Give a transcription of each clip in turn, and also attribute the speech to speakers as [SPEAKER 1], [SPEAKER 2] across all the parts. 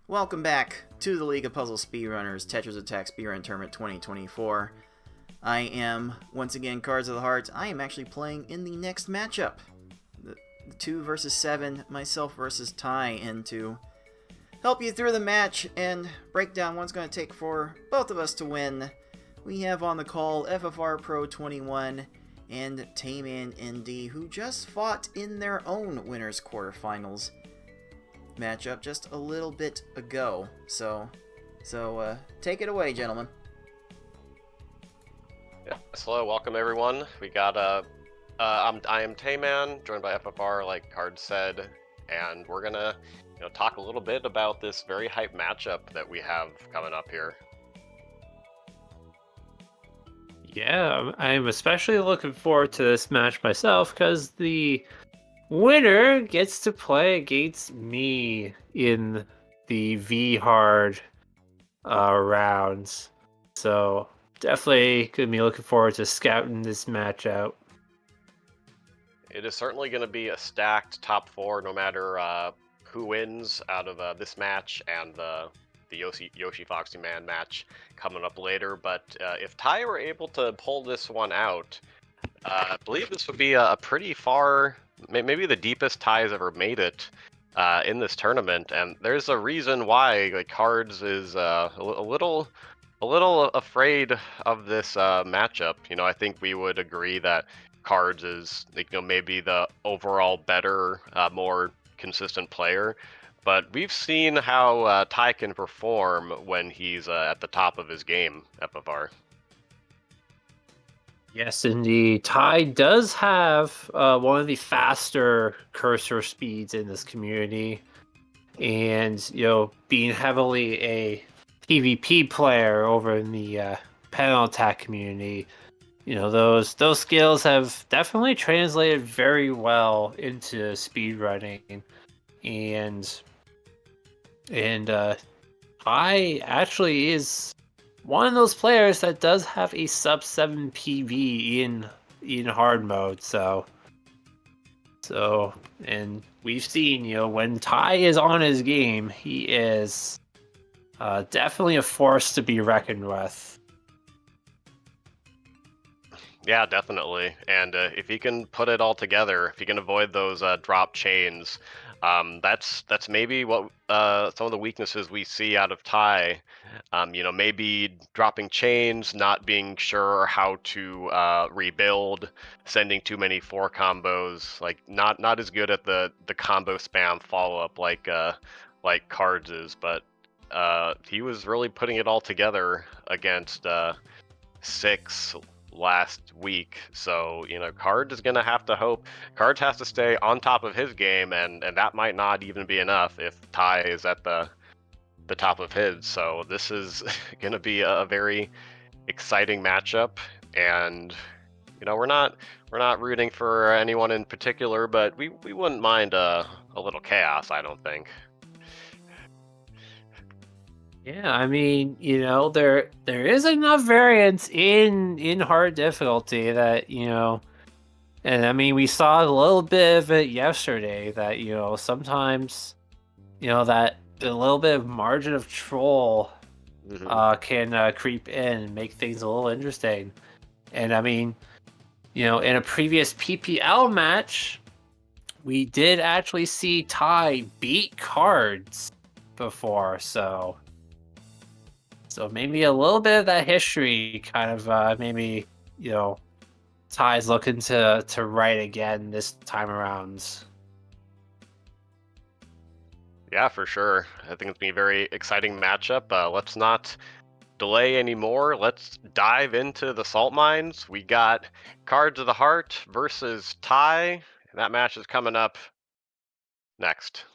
[SPEAKER 1] Welcome back to the League of Puzzle Speedrunners Tetris Attack Speedrun Tournament 2024. I am, once again, Cards of the Heart. I am actually playing in the next matchup. The 2 versus 7, myself versus Ty, and to help you through the match and break down what it's going to take for both of us to win, we have on the call FFR Pro 21 and Tayman ND, who just fought in their own winners quarterfinals matchup just a little bit ago. So take it away, gentlemen.
[SPEAKER 2] Yeah, hello, welcome everyone. We got I am Tayman, joined by FFR, like Card said, and we're gonna talk a little bit about this very hype matchup that we have coming up here.
[SPEAKER 3] Yeah, I'm especially looking forward to this match myself because the winner gets to play against me in the V hard rounds. So definitely gonna be looking forward to scouting this match out.
[SPEAKER 2] It is certainly going to be a stacked top four, no matter who wins out of this match and the Yoshi Foxy Man match coming up later. But if Ty were able to pull this one out, I believe this would be a pretty far, maybe the deepest Ty's ever made it in this tournament. And there's a reason why like Cards is a little afraid of this matchup. I think we would agree that Cards is maybe the overall better, more consistent player. But we've seen how Ty can perform when he's at the top of his game, FFR.
[SPEAKER 3] Yes, indeed. Ty does have one of the faster cursor speeds in this community, and being heavily a PvP player over in the panel attack community, those skills have definitely translated very well into speedrunning, and I actually is one of those players that does have a sub 7 PV in hard mode. So and we've seen when Ty is on his game, he is definitely a force to be reckoned with.
[SPEAKER 2] Yeah, definitely. And if he can put it all together, if he can avoid those drop chains, that's maybe what some of the weaknesses we see out of Ty. Maybe dropping chains, not being sure how to rebuild, sending too many 4 combos, like not as good at the combo spam follow up like Cards is, but he was really putting it all together against Six last week. So, Cards is going to have to hope. Cards has to stay on top of his game, and that might not even be enough if Ty is at the top of his. So this is going to be a very exciting matchup, and we're not rooting for anyone in particular, but we wouldn't mind a little chaos, I don't think.
[SPEAKER 3] Yeah, I mean, there is enough variance in hard difficulty that, and I mean, we saw a little bit of it yesterday that, sometimes, that a little bit of margin of troll can creep in and make things a little interesting. And I mean, in a previous PPL match, we did actually see Ty beat Cards before, so maybe a little bit of that history kind of maybe Ty's looking to write again this time around.
[SPEAKER 2] Yeah, for sure. I think it's been a very exciting matchup. Let's not delay anymore. Let's dive into the salt mines. We got Cards of the Heart versus Ty, and that match is coming up next.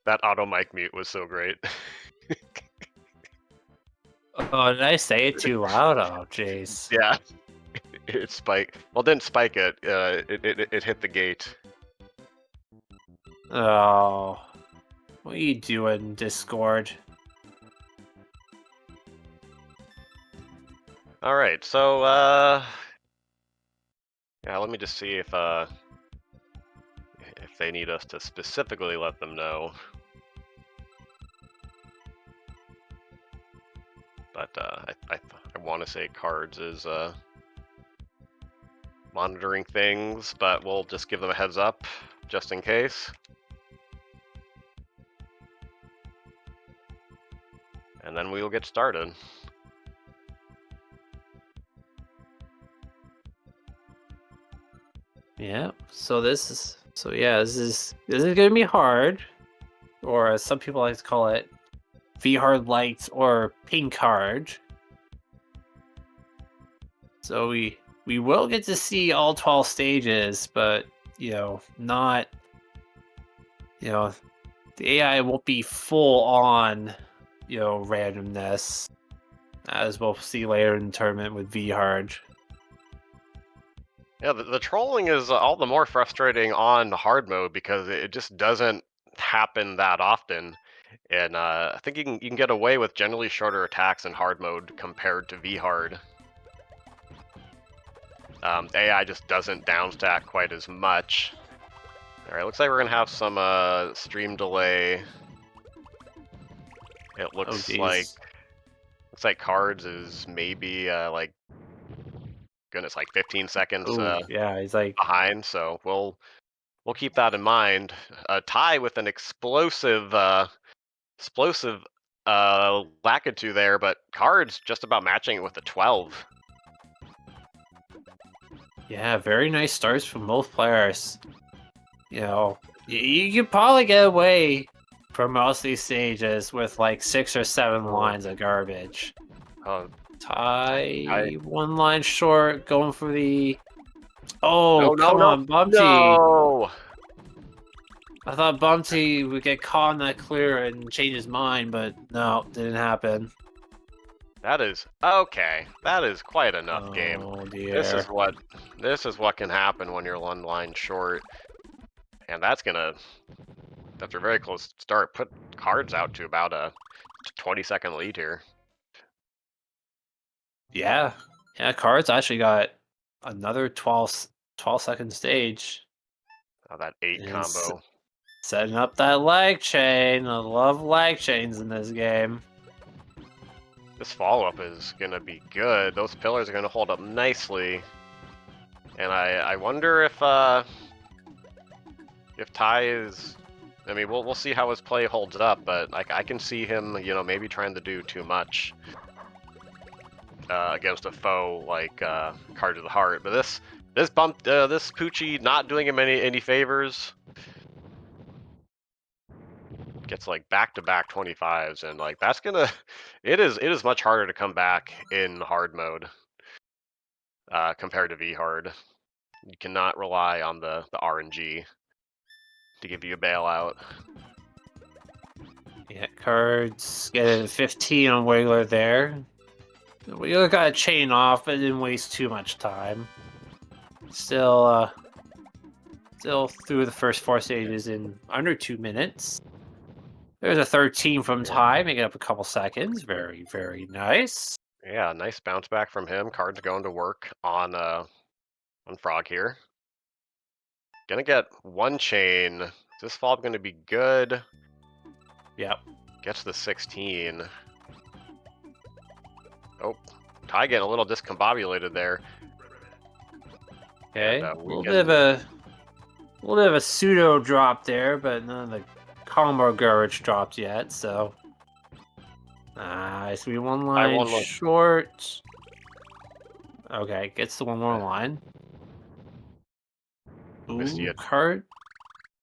[SPEAKER 2] That auto mic mute was so great.
[SPEAKER 3] Oh, did I say it too loud? Oh, jeez.
[SPEAKER 2] Yeah, it spiked. Well, didn't spike it. It hit the gate.
[SPEAKER 3] Oh, what are you doing, Discord?
[SPEAKER 2] All right, so yeah, let me just see if they need us to specifically let them know. But I want to say Cards is monitoring things, but we'll just give them a heads up just in case. And then we will get started.
[SPEAKER 3] Yeah. So this is gonna be hard, or as some people like to call it, V-Hard Light or Pink Hard. So we will get to see all 12 stages, but not the AI won't be full on randomness, as we'll see later in the tournament with V-Hard.
[SPEAKER 2] Yeah, the trolling is all the more frustrating on hard mode because it just doesn't happen that often. And I think you can get away with generally shorter attacks in hard mode compared to V-Hard. AI just doesn't downstack quite as much. Alright, looks like we're gonna have some stream delay. It looks like Cards is maybe like goodness, like 15 seconds
[SPEAKER 3] yeah, he's like
[SPEAKER 2] behind, so we'll keep that in mind. Ty with an explosive Lakitu there, but Cards just about matching it with a 12.
[SPEAKER 3] Yeah, very nice starts from both players. You could probably get away from most of these stages with like 6 or 7 lines of garbage. Ty 1 line short, going for the... Oh, come on, Bumpty!
[SPEAKER 2] No!
[SPEAKER 3] I thought Bumpty would get caught in that clear and change his mind, but no, didn't happen.
[SPEAKER 2] That is okay. That is quite enough game.
[SPEAKER 3] Oh dear.
[SPEAKER 2] This is what can happen when you're 1 line short, and that's gonna, after a very close start, put Cards out to about a 20-second lead here.
[SPEAKER 3] Yeah, Cards actually got another 12-second stage.
[SPEAKER 2] Oh, that 8 combo.
[SPEAKER 3] Setting up that lag chain. I love lag chains in this game.
[SPEAKER 2] This follow-up is going to be good. Those pillars are going to hold up nicely. And I wonder if Ty is... I mean, we'll see how his play holds up, but I can see him, maybe trying to do too much against a foe like Cards of the Heart. But this Poochie not doing him any favors. Gets like back-to-back 25s, and like that's gonna, it is much harder to come back in hard mode compared to V-Hard. You cannot rely on the RNG to give you a bailout.
[SPEAKER 3] Yeah, Cards getting 15 on Wiggler there. Wiggler got a chain off, but didn't waste too much time. Still through the first 4 stages in under 2 minutes. There's a 13 from Ty, making up a couple seconds. Very, very nice.
[SPEAKER 2] Yeah, nice bounce back from him. Cards going to work on Frog here. Gonna get 1 chain. Is this fob gonna be good?
[SPEAKER 3] Yep.
[SPEAKER 2] Gets the 16. Oh, Ty getting a little discombobulated there.
[SPEAKER 3] Okay, a little bit of a pseudo drop there, but none of the combo garbage dropped yet. So nice. We 1 line short. Okay, gets the 1 more line. Ooh,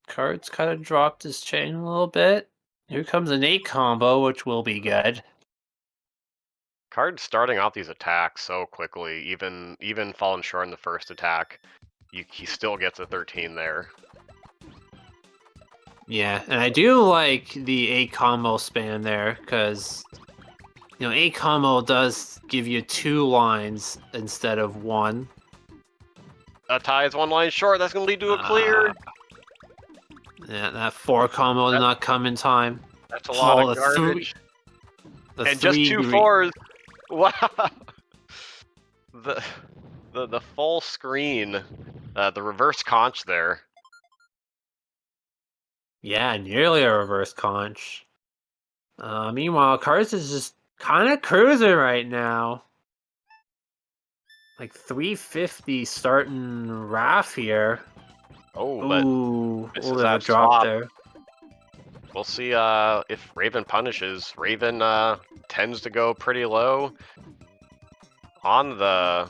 [SPEAKER 3] Cards kind of dropped his chain a little bit. Here comes an 8 combo, which will be good.
[SPEAKER 2] Cards starting off these attacks so quickly, even falling short in the first attack, he still gets a 13 there.
[SPEAKER 3] Yeah, and I do like the 8 combo span there, because 8 combo does give you 2 lines instead of 1.
[SPEAKER 2] Ty is 1 line short. That's gonna lead to a clear.
[SPEAKER 3] Yeah, that 4 combo did not come in time.
[SPEAKER 2] That's a lot of garbage. And just 2 4s. Wow. The full screen, the reverse conch there.
[SPEAKER 3] Yeah, nearly a reverse conch. Meanwhile, Cards is just kind of cruising right now. Like 350 starting Raph here.
[SPEAKER 2] Oh, but
[SPEAKER 3] Ooh, a
[SPEAKER 2] this
[SPEAKER 3] little
[SPEAKER 2] is
[SPEAKER 3] bit of a
[SPEAKER 2] that
[SPEAKER 3] drop
[SPEAKER 2] swap.
[SPEAKER 3] there.
[SPEAKER 2] We'll see if Raven punishes. Raven tends to go pretty low on the...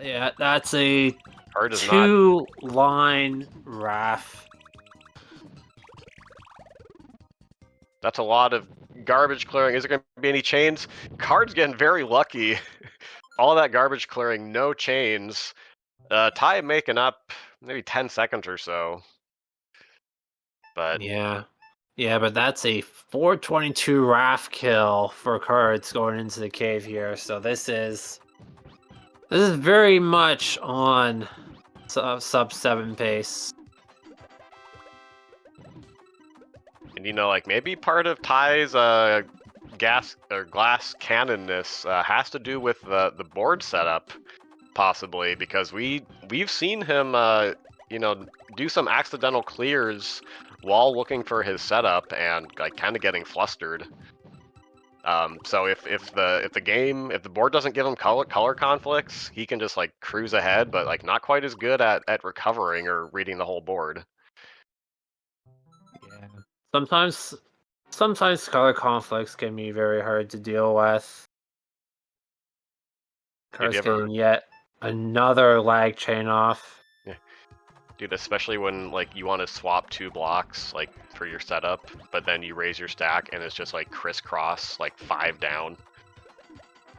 [SPEAKER 3] Yeah, that's a
[SPEAKER 2] Card is not...
[SPEAKER 3] 2-line Raph.
[SPEAKER 2] That's a lot of garbage clearing. Is there going to be any chains? Card's getting very lucky. All that garbage clearing, no chains. Ty making up maybe 10 seconds or so. But
[SPEAKER 3] Yeah. Yeah, but that's a 422 Raph kill for Cards going into the cave here. So this is very much on sub 7 pace.
[SPEAKER 2] and you know, like maybe part of Ty's gas or glass cannonness has to do with the board setup, possibly, because we've seen him you know, do some accidental clears while looking for his setup and like kind of getting flustered. So if the board doesn't give him color conflicts, he can just like cruise ahead, but like not quite as good at recovering or reading the whole board.
[SPEAKER 3] Yeah. Sometimes color conflicts can be very hard to deal with.
[SPEAKER 2] Did you
[SPEAKER 3] Cards
[SPEAKER 2] ever,
[SPEAKER 3] getting yet another lag chain off.
[SPEAKER 2] dude, especially when like you want to swap 2 blocks like for your setup, but then you raise your stack and it's just like crisscross, like 5 down,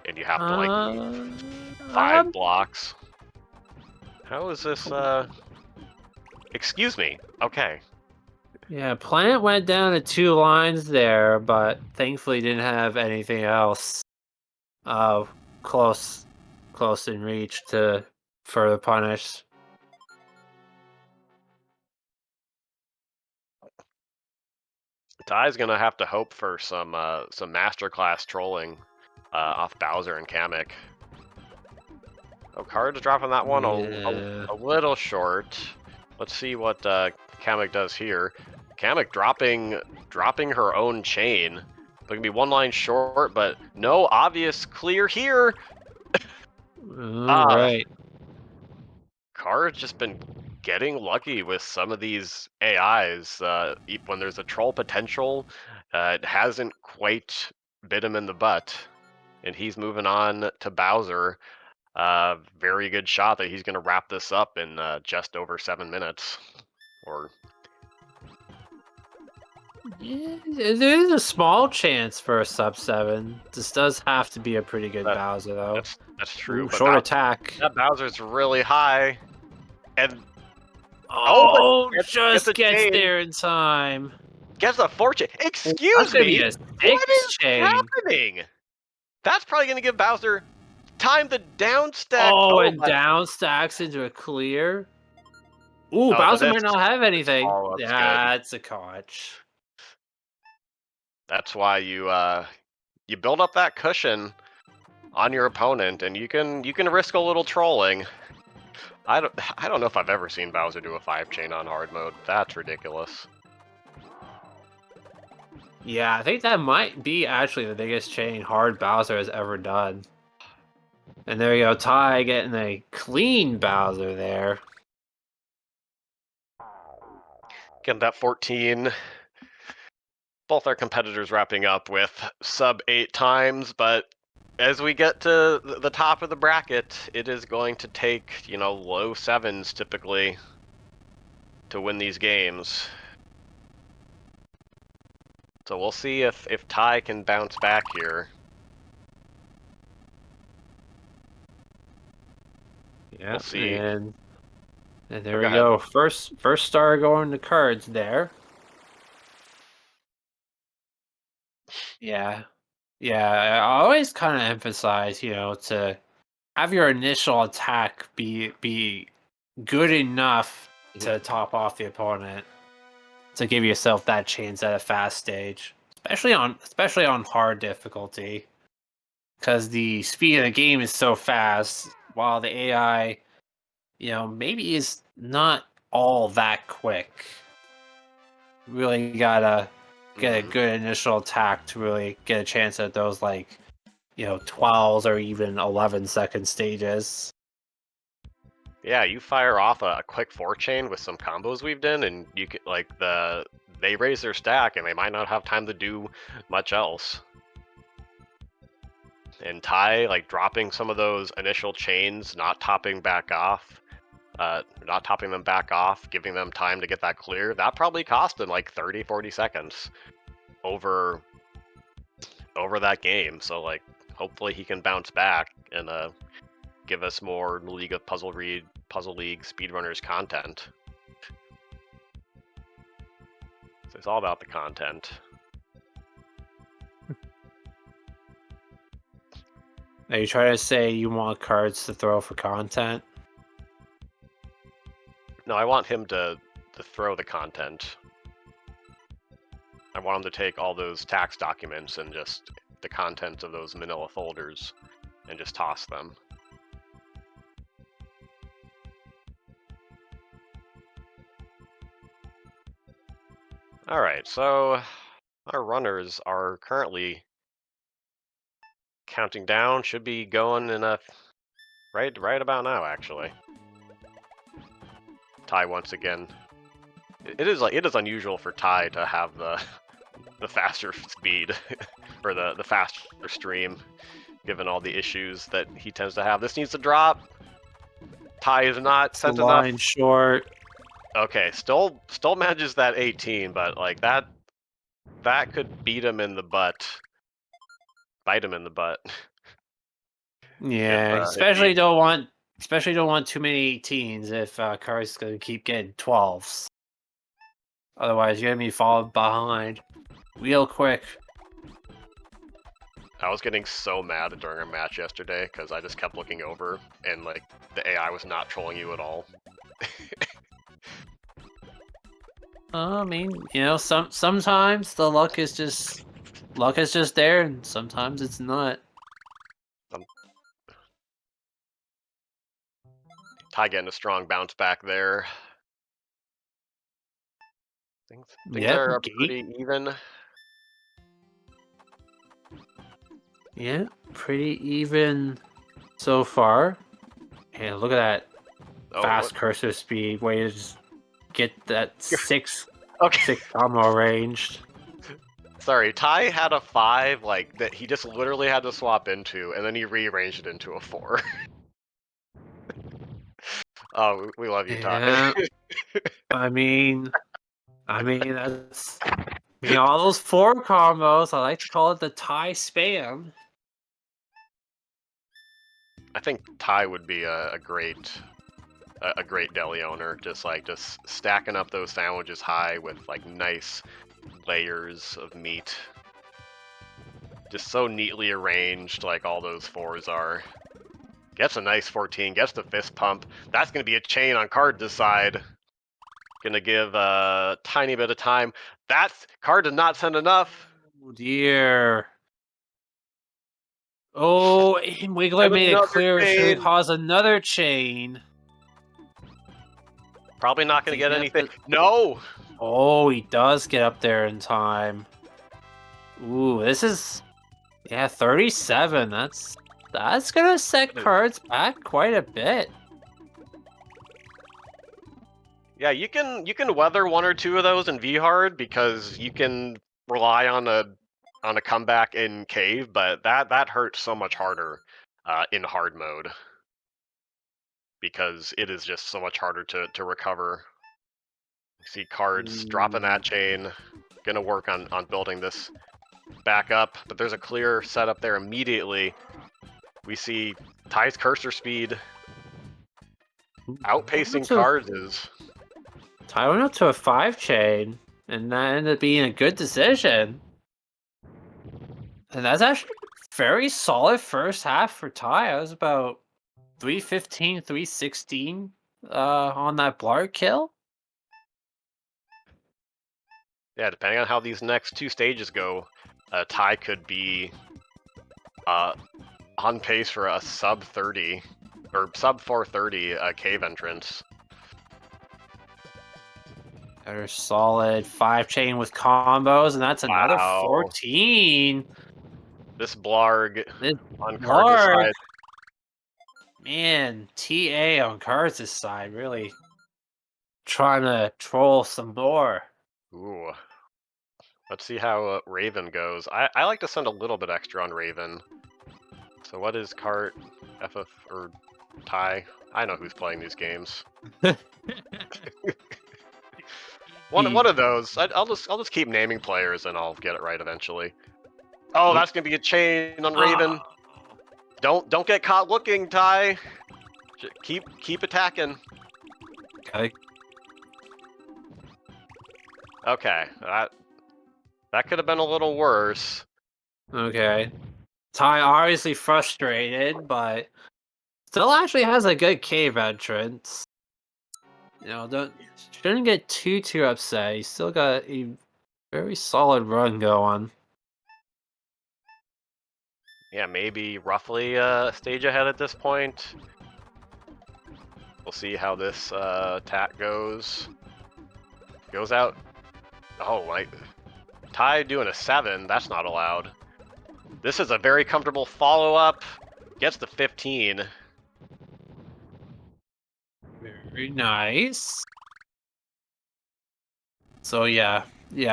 [SPEAKER 2] and you have to like move 5 blocks. How is this? Excuse me. Okay.
[SPEAKER 3] Yeah, Plant went down to 2 lines there, but thankfully didn't have anything else close in reach to further punish.
[SPEAKER 2] Ty's gonna have to hope for some masterclass trolling off Bowser and Kamek. Oh, Card's dropping that one
[SPEAKER 3] Yeah.
[SPEAKER 2] a little short. Let's see what Kamek does here. Kamek dropping her own chain. They're gonna be 1 line short, but no obvious clear here.
[SPEAKER 3] Right.
[SPEAKER 2] Card's just been getting lucky with some of these AIs. When there's a troll potential, it hasn't quite bit him in the butt, and he's moving on to Bowser. Very good shot that he's going to wrap this up in just over 7 minutes. Or
[SPEAKER 3] Yeah, there's a small chance for a sub 7. This does have to be a pretty good
[SPEAKER 2] that,
[SPEAKER 3] Bowser, though.
[SPEAKER 2] that's true.
[SPEAKER 3] Ooh,
[SPEAKER 2] But
[SPEAKER 3] short attack.
[SPEAKER 2] that Bowser's really high, and
[SPEAKER 3] Oh,
[SPEAKER 2] but
[SPEAKER 3] just
[SPEAKER 2] a
[SPEAKER 3] gets
[SPEAKER 2] chain.
[SPEAKER 3] there in time.
[SPEAKER 2] Gets a fortune.
[SPEAKER 3] That's
[SPEAKER 2] Excuse
[SPEAKER 3] gonna
[SPEAKER 2] me.
[SPEAKER 3] be a
[SPEAKER 2] What
[SPEAKER 3] 6
[SPEAKER 2] is
[SPEAKER 3] chain.
[SPEAKER 2] happening? That's probably going to give Bowser time to downstack.
[SPEAKER 3] Oh, and down stacks into a clear. Ooh, Bowser might not have anything.
[SPEAKER 2] Oh, that's good.
[SPEAKER 3] That's a conch.
[SPEAKER 2] That's why you build up that cushion on your opponent, and you can risk a little trolling. I don't know if I've ever seen Bowser do a 5 chain on hard mode. That's ridiculous.
[SPEAKER 3] Yeah, I think that might be actually the biggest chain hard Bowser has ever done. And there you go, Ty getting a clean Bowser there.
[SPEAKER 2] Getting that 14. Both our competitors wrapping up with sub 8 times, but as we get to the top of the bracket, it is going to take, you know, low 7s typically to win these games. So we'll see if Ty can bounce back here.
[SPEAKER 3] Yeah,
[SPEAKER 2] We'll see.
[SPEAKER 3] And there we go. First star going to Cards there. Yeah. Yeah, I always kind of emphasize, you know, to have your initial attack be good enough to top off the opponent, to give yourself that chance at a fast stage, especially on hard difficulty, because the speed of the game is so fast, while the AI, you know, maybe is not all that quick. really gotta get a
[SPEAKER 2] Mhm.
[SPEAKER 3] good initial attack to really get a chance at those 12 or even 11-second stages.
[SPEAKER 2] Yeah, you fire off a quick 4-chain with some combos we've done, and you could they raise their stack, and they might not have time to do much else. And Ty, dropping some of those initial chains, not topping them back off, giving them time to get that clear, that probably cost him 30, 40 seconds over that game. So hopefully he can bounce back and give us more League of Puzzle League Speedrunners content. So it's all about the content.
[SPEAKER 3] Are you trying to say you want cards to throw for content?
[SPEAKER 2] No, I want him to throw the content. I want him to take all those tax documents and just the contents of those manila folders and just toss them. Alright, so our runners are currently counting down, should be going in a right about now actually. Ty once again. It is unusual for Ty to have the faster speed or the faster stream, given all the issues that he tends to have. This needs to drop. Ty is not sent
[SPEAKER 3] The
[SPEAKER 2] enough.
[SPEAKER 3] line short.
[SPEAKER 2] Okay, still manages that 18, but that could beat him in the butt. Bite him in the butt.
[SPEAKER 3] Yeah, especially don't want too many 18s if cards gonna keep getting 12s. Otherwise, you're gonna be falling behind real quick.
[SPEAKER 2] I was getting so mad during our match yesterday because I just kept looking over and the AI was not trolling you at all.
[SPEAKER 3] I mean, sometimes the luck is just there, and sometimes it's not.
[SPEAKER 2] Ty getting a strong bounce back there. Things
[SPEAKER 3] Yep,
[SPEAKER 2] are
[SPEAKER 3] gate.
[SPEAKER 2] pretty even.
[SPEAKER 3] Yeah, pretty even so far. And look at that fast cursor speed. Way to just get that six combo ranged.
[SPEAKER 2] Sorry, Ty had a 5 that he just literally had to swap into, and then he rearranged it into a 4. Oh, we love you, Ty.
[SPEAKER 3] I mean that's all those 4 combos. I like to call it the Ty spam.
[SPEAKER 2] I think Ty would be a great deli owner, just stacking up those sandwiches high with nice layers of meat, just so neatly arranged, all those 4s are. Gets a nice 14, gets the fist pump. That's gonna be a chain on card this side. Gonna give a tiny bit of time. That's card did not send enough.
[SPEAKER 3] Oh dear. Oh, Wiggler made it clear it should cause another chain.
[SPEAKER 2] Probably not gonna get anything. No!
[SPEAKER 3] Oh, he does get up there in time. Ooh, this is 37. That's gonna set cards back quite a bit.
[SPEAKER 2] Yeah, you can weather 1 or 2 of those in V hard because you can rely on a comeback in cave, but that hurts so much harder in hard mode because it is just so much harder to recover. You see cards dropping that chain, gonna work on building this back up, but there's a clear setup there immediately. We see Ty's cursor speed outpacing cards.
[SPEAKER 3] Ty went up to a 5 chain, and that ended up being a good decision. And that's actually a very solid first half for Ty. I was about 315, 316 on that Blarg kill.
[SPEAKER 2] Yeah, depending on how these next 2 stages go, Ty could be on pace for a sub 30 or sub 430 cave entrance.
[SPEAKER 3] They're solid 5-chain with combos, and that's another
[SPEAKER 2] Wow.
[SPEAKER 3] 14.
[SPEAKER 2] This Blarg
[SPEAKER 3] This
[SPEAKER 2] on Cards'
[SPEAKER 3] Blarg.
[SPEAKER 2] side.
[SPEAKER 3] Man, TA on Cards' side really trying to troll some more.
[SPEAKER 2] Ooh. Let's see how Raven goes. I like to send a little bit extra on Raven. So what is Cart, FF, or Ty? I know who's playing these games. One of those. I'll just keep naming players and I'll get it right eventually. Oh, that's gonna be a chain on Raven. Don't get caught looking, Ty. Keep attacking.
[SPEAKER 3] Okay.
[SPEAKER 2] Okay, that could have been a little worse.
[SPEAKER 3] Okay. Ty obviously frustrated, but still actually has a good cave entrance. You know, shouldn't get too upset. He's still got a very solid run going.
[SPEAKER 2] Yeah, maybe roughly a stage ahead at this point. We'll see how this attack goes. Goes out. Oh, my. Ty doing a 7. That's not allowed. This is a very comfortable follow-up. Gets the 15.
[SPEAKER 3] Very nice. So yeah,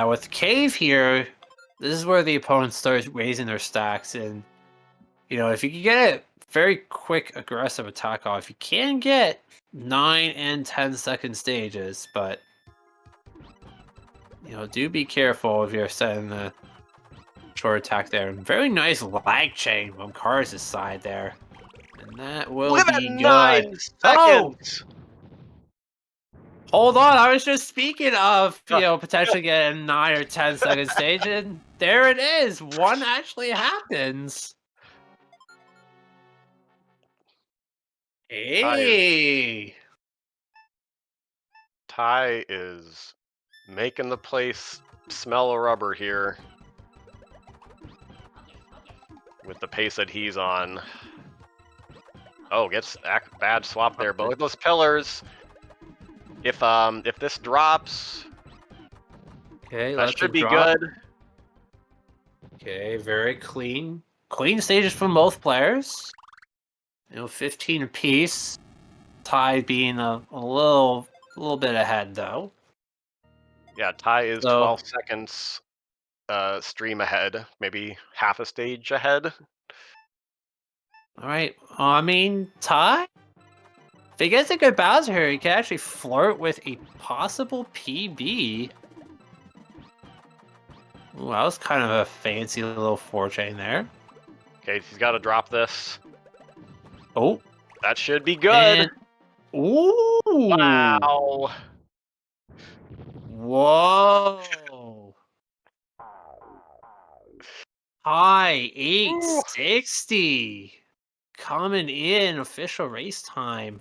[SPEAKER 3] with cave here, this is where the opponents start raising their stacks, and you know, if you can get a very quick aggressive attack off, you can get 9 and 10-second stages, but you know, do be careful if you're setting the short attack there. Very nice lag chain from Cars' side there, and that will
[SPEAKER 2] Look at
[SPEAKER 3] be
[SPEAKER 2] that
[SPEAKER 3] good.
[SPEAKER 2] 9
[SPEAKER 3] Oh,
[SPEAKER 2] seconds!
[SPEAKER 3] hold on, I was just speaking of,
[SPEAKER 2] Uh,
[SPEAKER 3] you know, potentially getting 9 or 10-second stage, and there it is. One actually happens. Hey!
[SPEAKER 2] Ty is making the place smell of rubber here. With the pace that he's on. Oh, gets bad swap there. Both those pillars. If this drops,
[SPEAKER 3] Okay,
[SPEAKER 2] that
[SPEAKER 3] let's
[SPEAKER 2] should be
[SPEAKER 3] drop.
[SPEAKER 2] good.
[SPEAKER 3] Okay, very clean. Clean stages from both players. You know, 15 apiece. Ty being a little bit ahead though.
[SPEAKER 2] Yeah, Ty is
[SPEAKER 3] So
[SPEAKER 2] 12 seconds stream ahead, maybe half a stage ahead.
[SPEAKER 3] alright. I mean, Ty? If he gets a good Bowser here, he can actually flirt with a possible PB. Ooh, that was kind of a fancy little 4-chain there.
[SPEAKER 2] Okay, he's got to drop this.
[SPEAKER 3] Oh.
[SPEAKER 2] That should be good.
[SPEAKER 3] And ooh.
[SPEAKER 2] Wow.
[SPEAKER 3] Whoa. High
[SPEAKER 2] Ooh.
[SPEAKER 3] 860. Coming in official race time.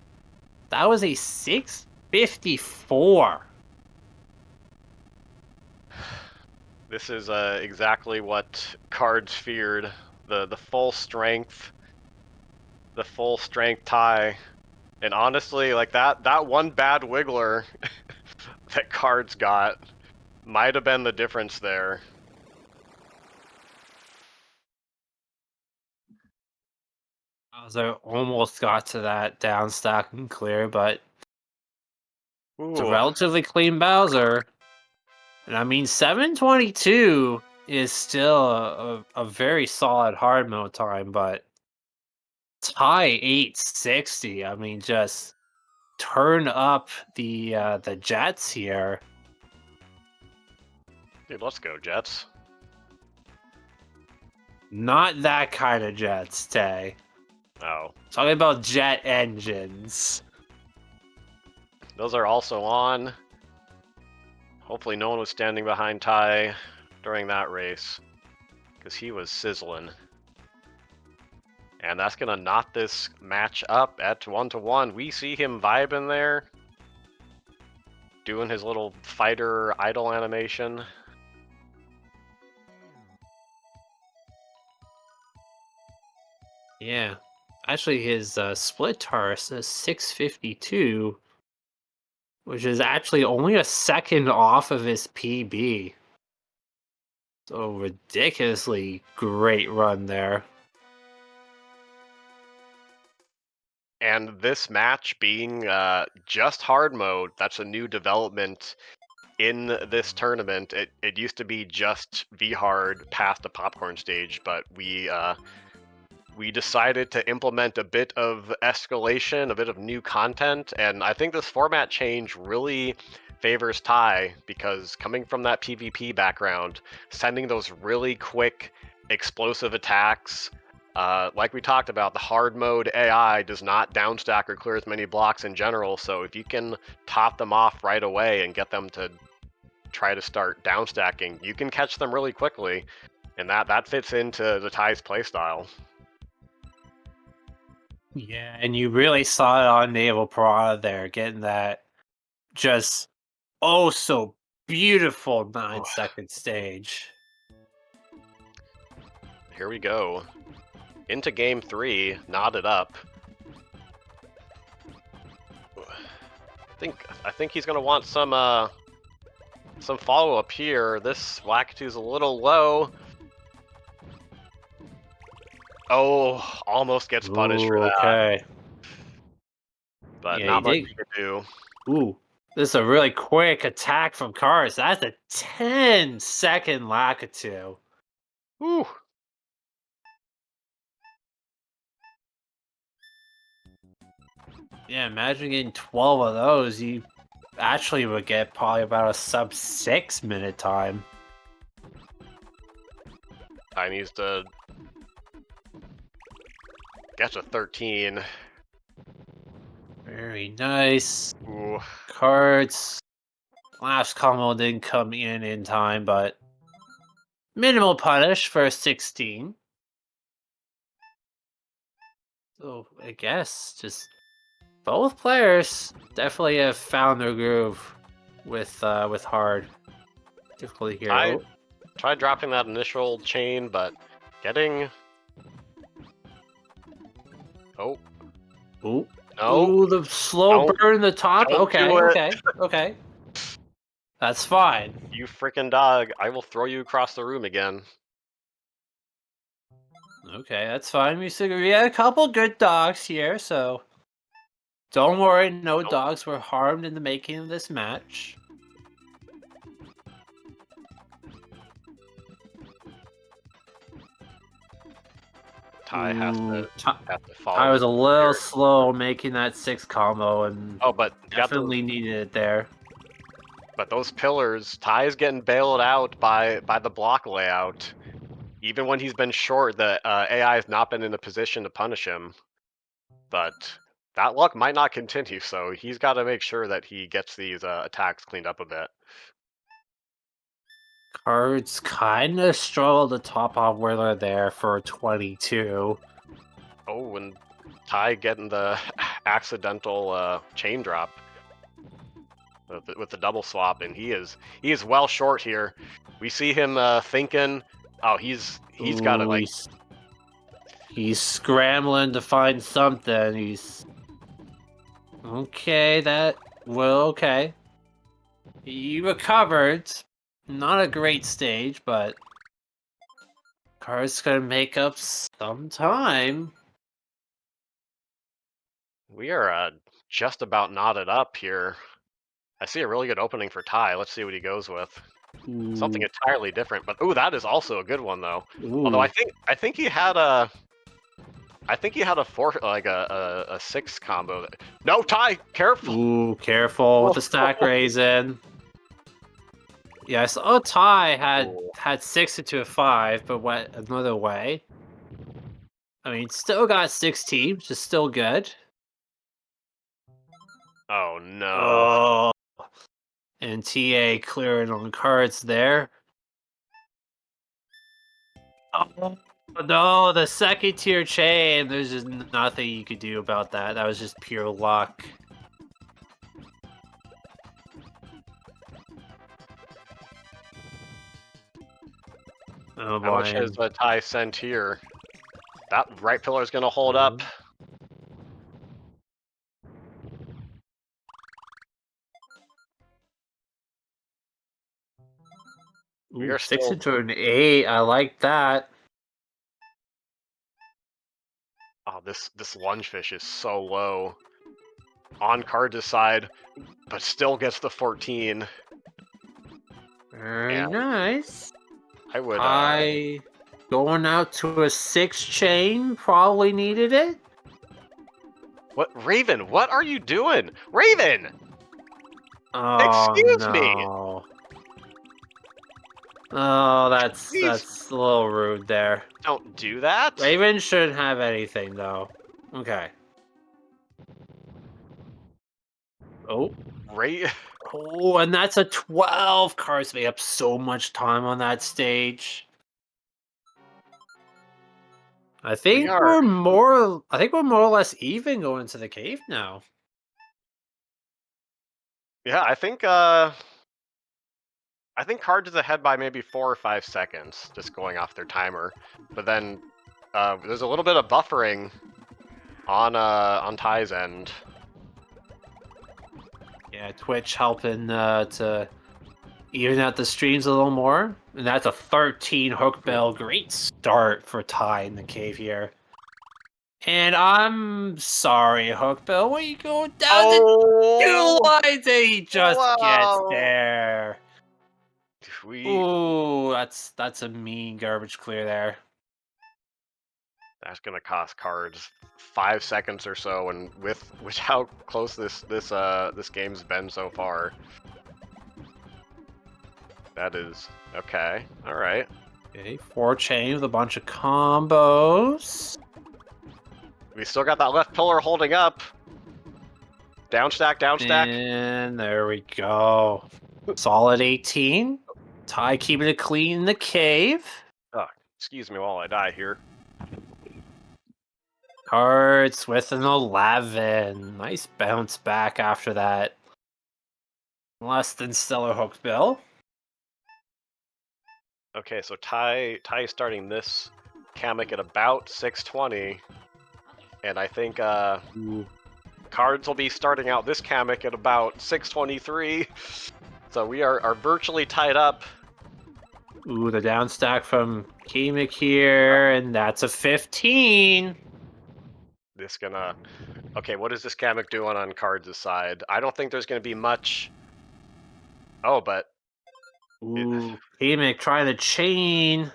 [SPEAKER 3] That was a 654.
[SPEAKER 2] This is exactly what Cards feared. The full strength. The full strength Ty. And honestly, like that one bad wiggler that Cards got might have been the difference there.
[SPEAKER 3] Bowser almost got to that down stack and clear, but it's a
[SPEAKER 2] Ooh.
[SPEAKER 3] relatively clean Bowser. And I mean, 722 is still a very solid hard mode time, but Ty 860. I mean, just turn up the jets here.
[SPEAKER 2] Dude, let's go, Jets.
[SPEAKER 3] Not that kind of jets, Tay.
[SPEAKER 2] Oh.
[SPEAKER 3] Talking about jet engines.
[SPEAKER 2] Those are also on. Hopefully no one was standing behind Ty during that race, because he was sizzling. And that's going to knot this match up at 1-1. We see him vibing there, doing his little fighter idle animation.
[SPEAKER 3] Yeah. Actually, his split tar says 652, which is actually only a second off of his PB. So ridiculously great run there.
[SPEAKER 2] And this match being just hard mode, that's a new development in this tournament. It used to be just V-hard past the popcorn stage, but we decided to implement a bit of escalation, a bit of new content, and I think this format change really favors Ty, because coming from that PvP background, sending those really quick, explosive attacks, like we talked about, the hard mode AI does not downstack or clear as many blocks in general, so if you can top them off right away and get them to try to start downstacking, you can catch them really quickly, and that fits into the Ty's playstyle.
[SPEAKER 3] Yeah, and you really saw it on Naval Piranha there, getting that just so beautiful 9-second stage.
[SPEAKER 2] Here we go. Into game 3, knotted up. I think he's gonna want some follow-up here. This Lakitu's a little low. Oh, almost gets punished for that.
[SPEAKER 3] Okay.
[SPEAKER 2] But
[SPEAKER 3] Yeah,
[SPEAKER 2] not much
[SPEAKER 3] he
[SPEAKER 2] you can do.
[SPEAKER 3] Ooh, this is a really quick attack from Cars. That's a 10-second Lakitu.
[SPEAKER 2] Whew.
[SPEAKER 3] Yeah, imagine getting 12 of those. You actually would get probably about a sub 6-minute time.
[SPEAKER 2] I needs to get to 13.
[SPEAKER 3] Very nice.
[SPEAKER 2] Ooh.
[SPEAKER 3] Cards. Last combo didn't come in time, but minimal punish for 16. So I guess just both players definitely have found their groove with hard difficulty here.
[SPEAKER 2] I tried dropping that initial chain, but getting... Oh.
[SPEAKER 3] Ooh.
[SPEAKER 2] No.
[SPEAKER 3] Ooh, the slow
[SPEAKER 2] Don't-
[SPEAKER 3] burn in the top.
[SPEAKER 2] don't
[SPEAKER 3] Okay,
[SPEAKER 2] do it.
[SPEAKER 3] okay, okay. That's fine.
[SPEAKER 2] You freaking dog. I will throw you across the room again.
[SPEAKER 3] Okay, that's fine. We had a couple good dogs here, so don't worry. No
[SPEAKER 2] Nope.
[SPEAKER 3] dogs were harmed in the making of this match.
[SPEAKER 2] Ty has to follow.
[SPEAKER 3] I was a little
[SPEAKER 2] here.
[SPEAKER 3] slow making that 6 combo, and
[SPEAKER 2] Oh, but you got
[SPEAKER 3] definitely needed it there.
[SPEAKER 2] But those pillars, Ty's getting bailed out by the block layout. Even when he's been short, the AI has not been in a position to punish him. But that luck might not continue, so he's got to make sure that he gets these attacks cleaned up a bit.
[SPEAKER 3] Cards kind of struggle to top off where they're there for 22.
[SPEAKER 2] Oh, and Ty getting the accidental chain drop with the double swap, and he is well short here. We see him thinking, oh, he's got to like.
[SPEAKER 3] He's scrambling to find something. He's okay. Okay. He recovered. Not a great stage, but Car's gonna make up some time.
[SPEAKER 2] We are just about knotted up here. I see a really good opening for Ty. Let's see what he goes with.
[SPEAKER 3] Ooh.
[SPEAKER 2] Something entirely different, but ooh, that is also a good one though.
[SPEAKER 3] Ooh.
[SPEAKER 2] Although I think he had a 4, like a 6 combo. No, Ty, careful.
[SPEAKER 3] Ooh, careful with the stack raising. Yeah, I saw Ty had 6 into a 5, but went another way. I mean, still got 16, which is still good.
[SPEAKER 2] Oh no.
[SPEAKER 3] Oh. And TA clearing on cards there. Oh no, the second tier chain. There's just nothing you could do about that. That was just pure luck. Oh boy.
[SPEAKER 2] How much has Ty sent here? That right pillar is going to hold up. We
[SPEAKER 3] Ooh,
[SPEAKER 2] are
[SPEAKER 3] 6
[SPEAKER 2] still.
[SPEAKER 3] into an 8. I like that.
[SPEAKER 2] Oh, this lunge fish is so low. On Cards' side, but still gets the 14.
[SPEAKER 3] Very
[SPEAKER 2] And
[SPEAKER 3] nice.
[SPEAKER 2] I would.
[SPEAKER 3] I going out to a 6 chain. Probably needed it.
[SPEAKER 2] What, Raven? What are you doing, Raven?
[SPEAKER 3] Oh
[SPEAKER 2] Excuse me.
[SPEAKER 3] no. Oh,
[SPEAKER 2] Please
[SPEAKER 3] that's a little rude there.
[SPEAKER 2] don't do that.
[SPEAKER 3] Raven shouldn't have anything though. Okay. Oh.
[SPEAKER 2] Ra-
[SPEAKER 3] Oh, and that's a 12. Cars made up so much time on that stage. I think we're more or less even going into the cave now.
[SPEAKER 2] Yeah, I think Cards is ahead by maybe 4 or 5 seconds, just going off their timer. But then there's a little bit of buffering on Ty's end.
[SPEAKER 3] Yeah, Twitch helping to even out the streams a little more. And that's a 13 hook bell. Great start for Ty in the cave here. And I'm sorry, Hookbill. What are you going down the two lines and he just gets there? Ooh, that's a mean garbage clear there.
[SPEAKER 2] That's gonna cost Cards 5 seconds or so, and with how close this game's been so far. That is okay. All right.
[SPEAKER 3] Okay, 4 chain with a bunch of combos.
[SPEAKER 2] We still got that left pillar holding up. Down stack, down stack.
[SPEAKER 3] And there we go. Solid 18. Ty keeping it clean in the cave.
[SPEAKER 2] Oh, excuse me while I die here.
[SPEAKER 3] Cards with an 11. Nice bounce back after that. Less than stellar hook bill.
[SPEAKER 2] Okay, so Ty is starting this Kamek at about 620, and I think Cards will be starting out this Kamek at about 623. So we are virtually tied up.
[SPEAKER 3] Ooh, the down stack from Kamek here, and that's a 15.
[SPEAKER 2] Okay, what is this Kamek doing on Cards' side? I don't think there's gonna be much. Oh, but
[SPEAKER 3] Ooh, Kamek trying to chain.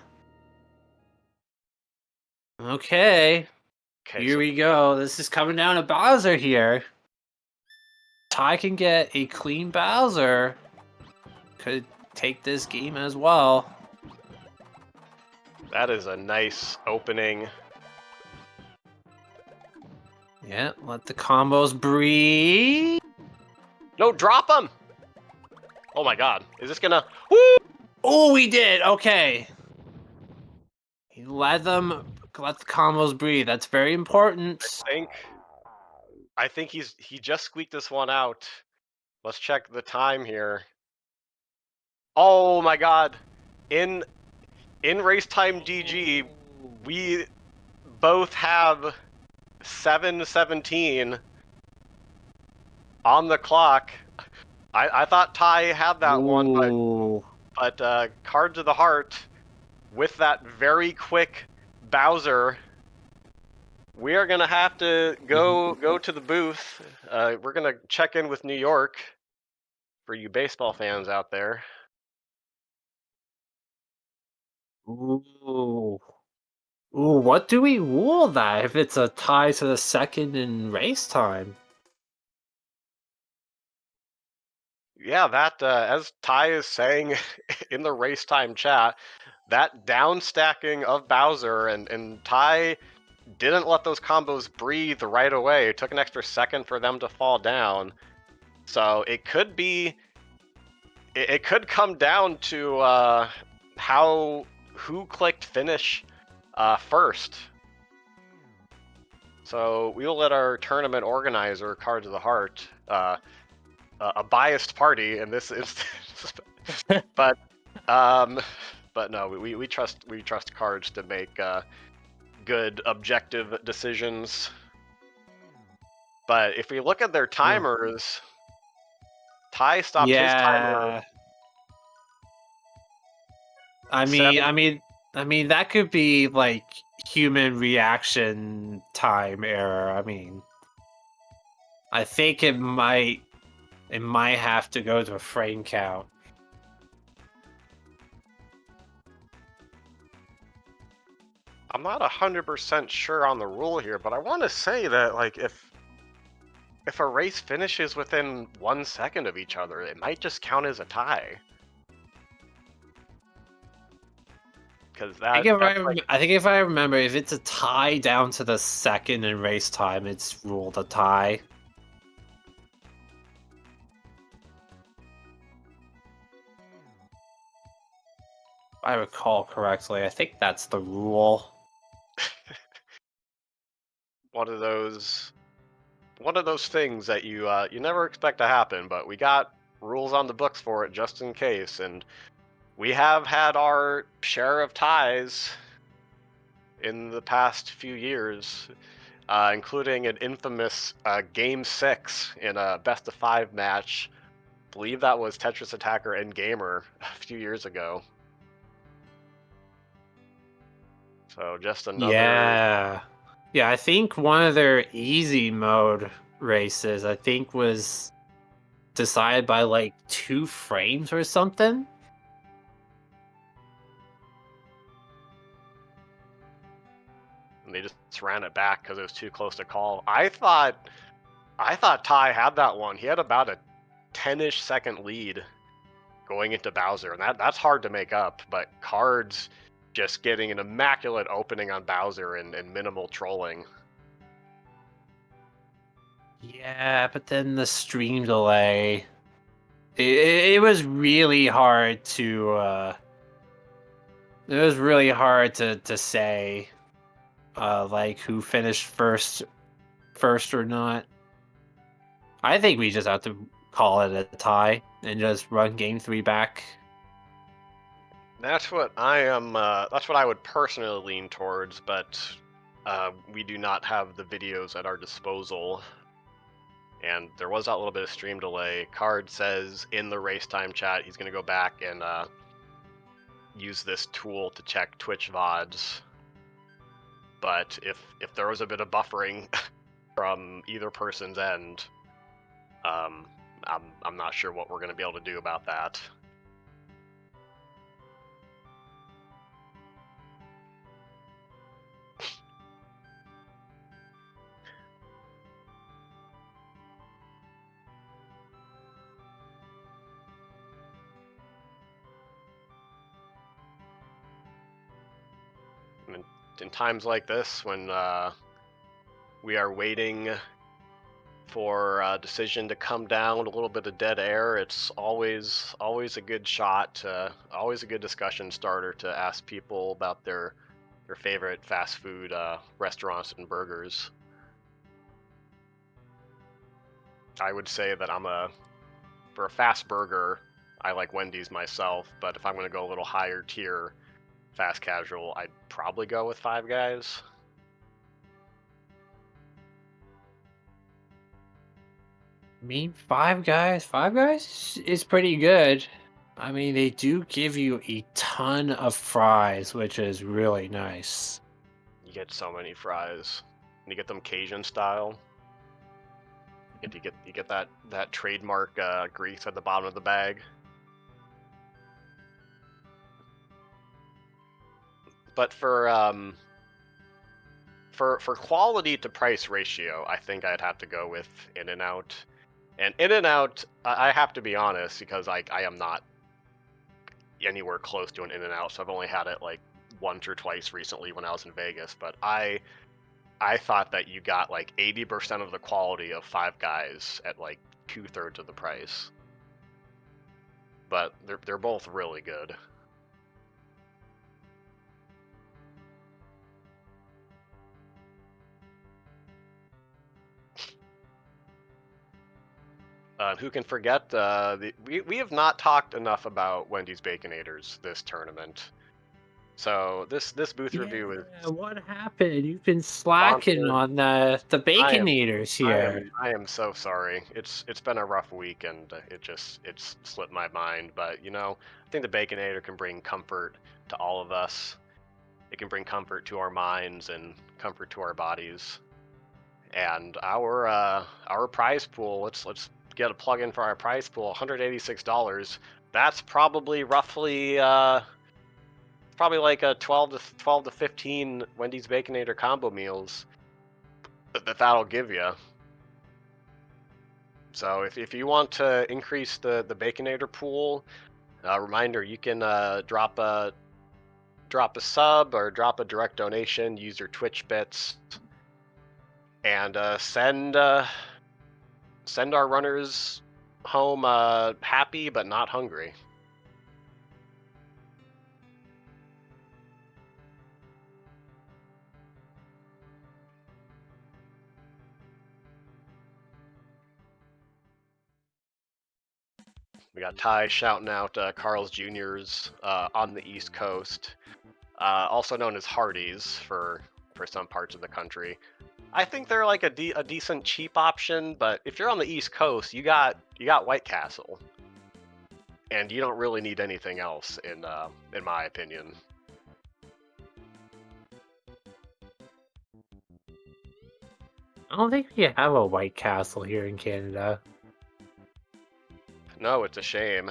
[SPEAKER 3] Okay. Here we go. This is coming down to Bowser here. Ty can get a clean Bowser. Could take this game as well.
[SPEAKER 2] That is a nice opening.
[SPEAKER 3] Yeah, let the combos breathe.
[SPEAKER 2] No, drop them! Oh my god. Is this gonna... Woo!
[SPEAKER 3] Oh, we did! Okay. He let the combos breathe. That's very important.
[SPEAKER 2] I think he just squeaked this one out. Let's check the time here. Oh my god. In race time DG, we both have 7:17 on the clock. I thought Ty had that one, but Cards of the Heart with that very quick Bowser. We are gonna have to go to the booth. We're gonna check in with New York for you baseball fans out there.
[SPEAKER 3] Ooh. Ooh, what do we rule that if it's a tie to the second in race time?
[SPEAKER 2] Yeah, that as Ty is saying in the race time chat, that down stacking of Bowser and Ty didn't let those combos breathe right away. It took an extra second for them to fall down. So it could be, it could come down to who clicked finish first. So we'll let our tournament organizer, Cards of the Heart, a biased party in this instance, but no, we trust Cards to make good objective decisions. But if we look at their timers, Ty stopped his timer.
[SPEAKER 3] I mean, that could be like human reaction time error. I mean, I think it might have to go to a frame count.
[SPEAKER 2] I'm not 100% sure on the rule here, but I want to say that like if a race finishes within 1 second of each other, it might just count as a tie. Because
[SPEAKER 3] I think if I remember, if it's a tie down to the second in race time, it's ruled a tie. If I recall correctly, I think that's the rule.
[SPEAKER 2] one of those things that you never expect to happen, but we got rules on the books for it just in case, and we have had our share of ties in the past few years, including an infamous Game 6 in a best-of-5 match. I believe that was Tetris Attacker and Gamer a few years ago. So just another...
[SPEAKER 3] Yeah, I think one of their easy mode races, I think, was decided by like 2 frames or something.
[SPEAKER 2] And they just ran it back because it was too close to call. I thought Ty had that one. He had about a 10-ish second lead going into Bowser, and that's hard to make up, but Cards just getting an immaculate opening on Bowser and minimal trolling.
[SPEAKER 3] Yeah, but then the stream delay. It was really hard to to say like who finished first or not. I think we just have to call it a tie and just run game 3 back.
[SPEAKER 2] That's what that's what I would personally lean towards, but we do not have the videos at our disposal. And there was that little bit of stream delay. Card says in the race time chat he's going to go back and use this tool to check Twitch VODs. But if there was a bit of buffering from either person's end, I'm not sure what we're going to be able to do about that. In times like this, when we are waiting for a decision to come down, a little bit of dead air, it's always a good shot, always a good discussion starter to ask people about their favorite fast food restaurants and burgers. I would say that for a fast burger, I like Wendy's myself, but if I'm going to go a little higher tier fast casual, I'd probably go with Five Guys.
[SPEAKER 3] I mean, Five Guys is pretty good. I mean, they do give you a ton of fries, which is really nice.
[SPEAKER 2] You get so many fries. And you get them Cajun style. You get that trademark grease at the bottom of the bag. But for quality to price ratio, I think I'd have to go with In-N-Out. And In-N-Out, I have to be honest, because I am not anywhere close to an In-N-Out, so I've only had it like once or twice recently when I was in Vegas. But I thought that you got like 80% of the quality of Five Guys at like 2/3 of the price. But they're both really good. Who can forget? We have not talked enough about Wendy's Baconators this tournament. So this booth review is
[SPEAKER 3] What happened? You've been slacking
[SPEAKER 2] sponsored.
[SPEAKER 3] on the baconators here.
[SPEAKER 2] I am so sorry. It's been a rough week and it's slipped my mind. But I think the Baconator can bring comfort to all of us. It can bring comfort to our minds and comfort to our bodies. And our prize pool. Let's get a plug in for our prize pool. $186. That's probably roughly probably like a 12 to 15 Wendy's Baconator combo meals that'll give you. So if you want to increase the Baconator pool, reminder, you can drop a sub or drop a direct donation, use your Twitch bits, and send our runners home happy but not hungry. We got Ty shouting out Carl's Jr.'s on the East Coast, also known as Hardee's for some parts of the country. I think they're like a decent cheap option, but if you're on the East Coast, you got White Castle, and you don't really need anything else in my opinion.
[SPEAKER 3] I don't think we have a White Castle here in Canada.
[SPEAKER 2] No, it's a shame.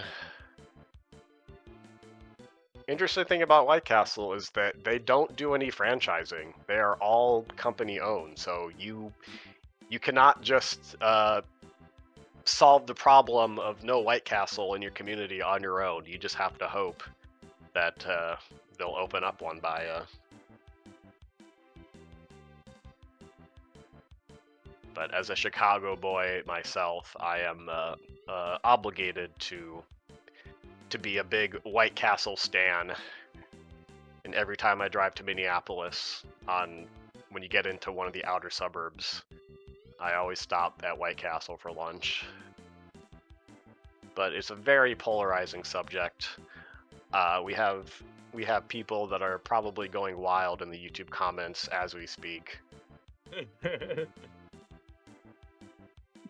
[SPEAKER 2] Interesting thing about White Castle is that they don't do any franchising. They are all company owned, so you cannot just solve the problem of no White Castle in your community on your own. You just have to hope that they'll open up one by But as a Chicago boy myself, I am obligated to be a big White Castle stan. And every time I drive to Minneapolis, when you get into one of the outer suburbs, I always stop at White Castle for lunch. But it's a very polarizing subject. We have people that are probably going wild in the YouTube comments as we speak.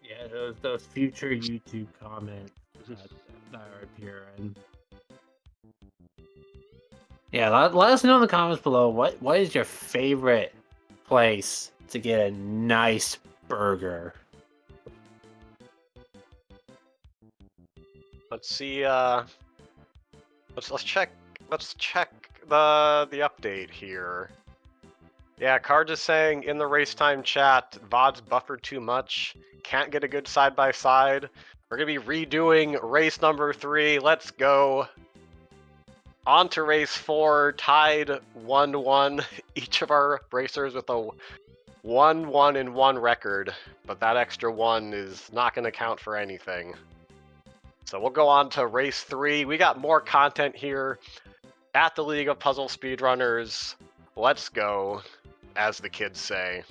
[SPEAKER 3] Yeah, those future YouTube comments that are appearing. Yeah, let us know in the comments below what is your favorite place to get a nice burger.
[SPEAKER 2] Let's see. Let's check the update here. Yeah, Cards is saying in the race time chat, VOD's buffered too much. Can't get a good side by side. We're gonna be redoing race number 3. Let's go. On to race 4, tied 1-1. Each of our racers with a 1-1-1 record, but that extra 1 is not going to count for anything. So we'll go on to race 3. We got more content here at the League of Puzzle Speedrunners. Let's go, as the kids say.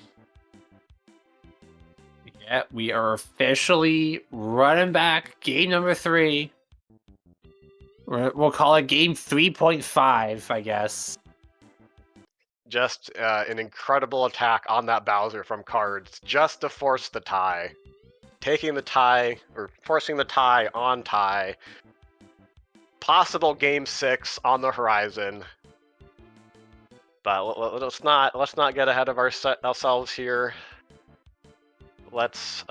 [SPEAKER 3] Yeah, we are officially running back game number 3. We'll call it game 3.5, I guess.
[SPEAKER 2] Just an incredible attack on that Bowser from Cards, just to force the tie. Taking the tie, or forcing the tie on tie. Possible game 6 on the horizon. But let's not get ahead of ourselves here. Let's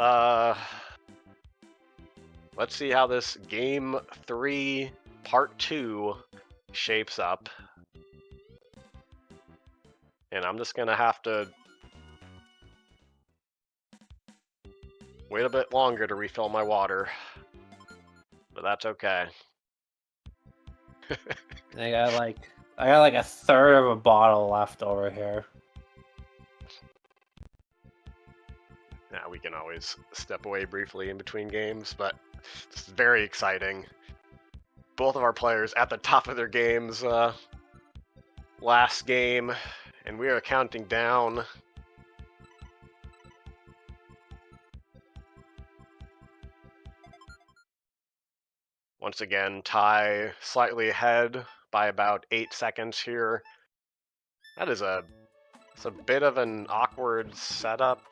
[SPEAKER 2] see how this game 3 part 2 shapes up. And I'm just gonna have to wait a bit longer to refill my water. But that's okay.
[SPEAKER 3] I got like a third of a bottle left over here.
[SPEAKER 2] Now we can always step away briefly in between games, but this is very exciting. Both of our players at the top of their games last game, and we are counting down. Once again, Ty slightly ahead by about 8 seconds here. That is it's a bit of an awkward setup.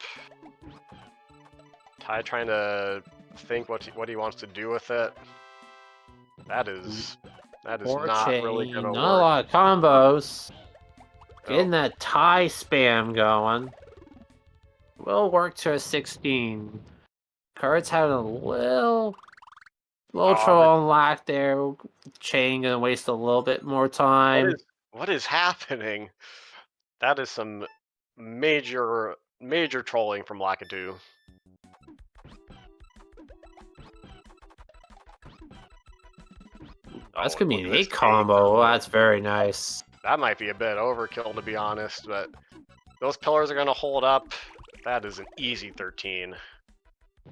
[SPEAKER 2] Ty trying to think what he wants to do with it. That is not really
[SPEAKER 3] chain,
[SPEAKER 2] gonna work.
[SPEAKER 3] not a lot of combos. Getting
[SPEAKER 2] Oh.
[SPEAKER 3] that tie spam going. Will work to a 16. Cards having a little trouble on lock there. Chain gonna waste a little bit more time.
[SPEAKER 2] What is happening? That is some major trolling from Lakitu.
[SPEAKER 3] That's gonna be an
[SPEAKER 2] look at this
[SPEAKER 3] 8 combo. That's very nice.
[SPEAKER 2] That might be a bit overkill, to be honest, but those pillars are gonna hold up. That is an easy 13.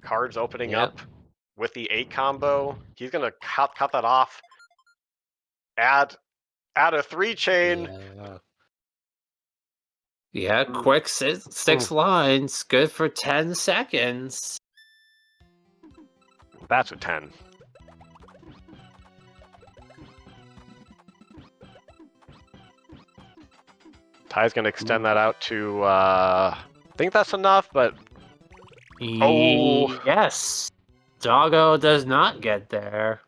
[SPEAKER 2] Cards opening up with the 8 combo. He's gonna cut that off. Add a 3 chain.
[SPEAKER 3] Yeah, quick 6 lines. Good for 10 seconds.
[SPEAKER 2] That's a 10. Ty's gonna extend that out to I think that's enough, but
[SPEAKER 3] yes. Doggo does not get there.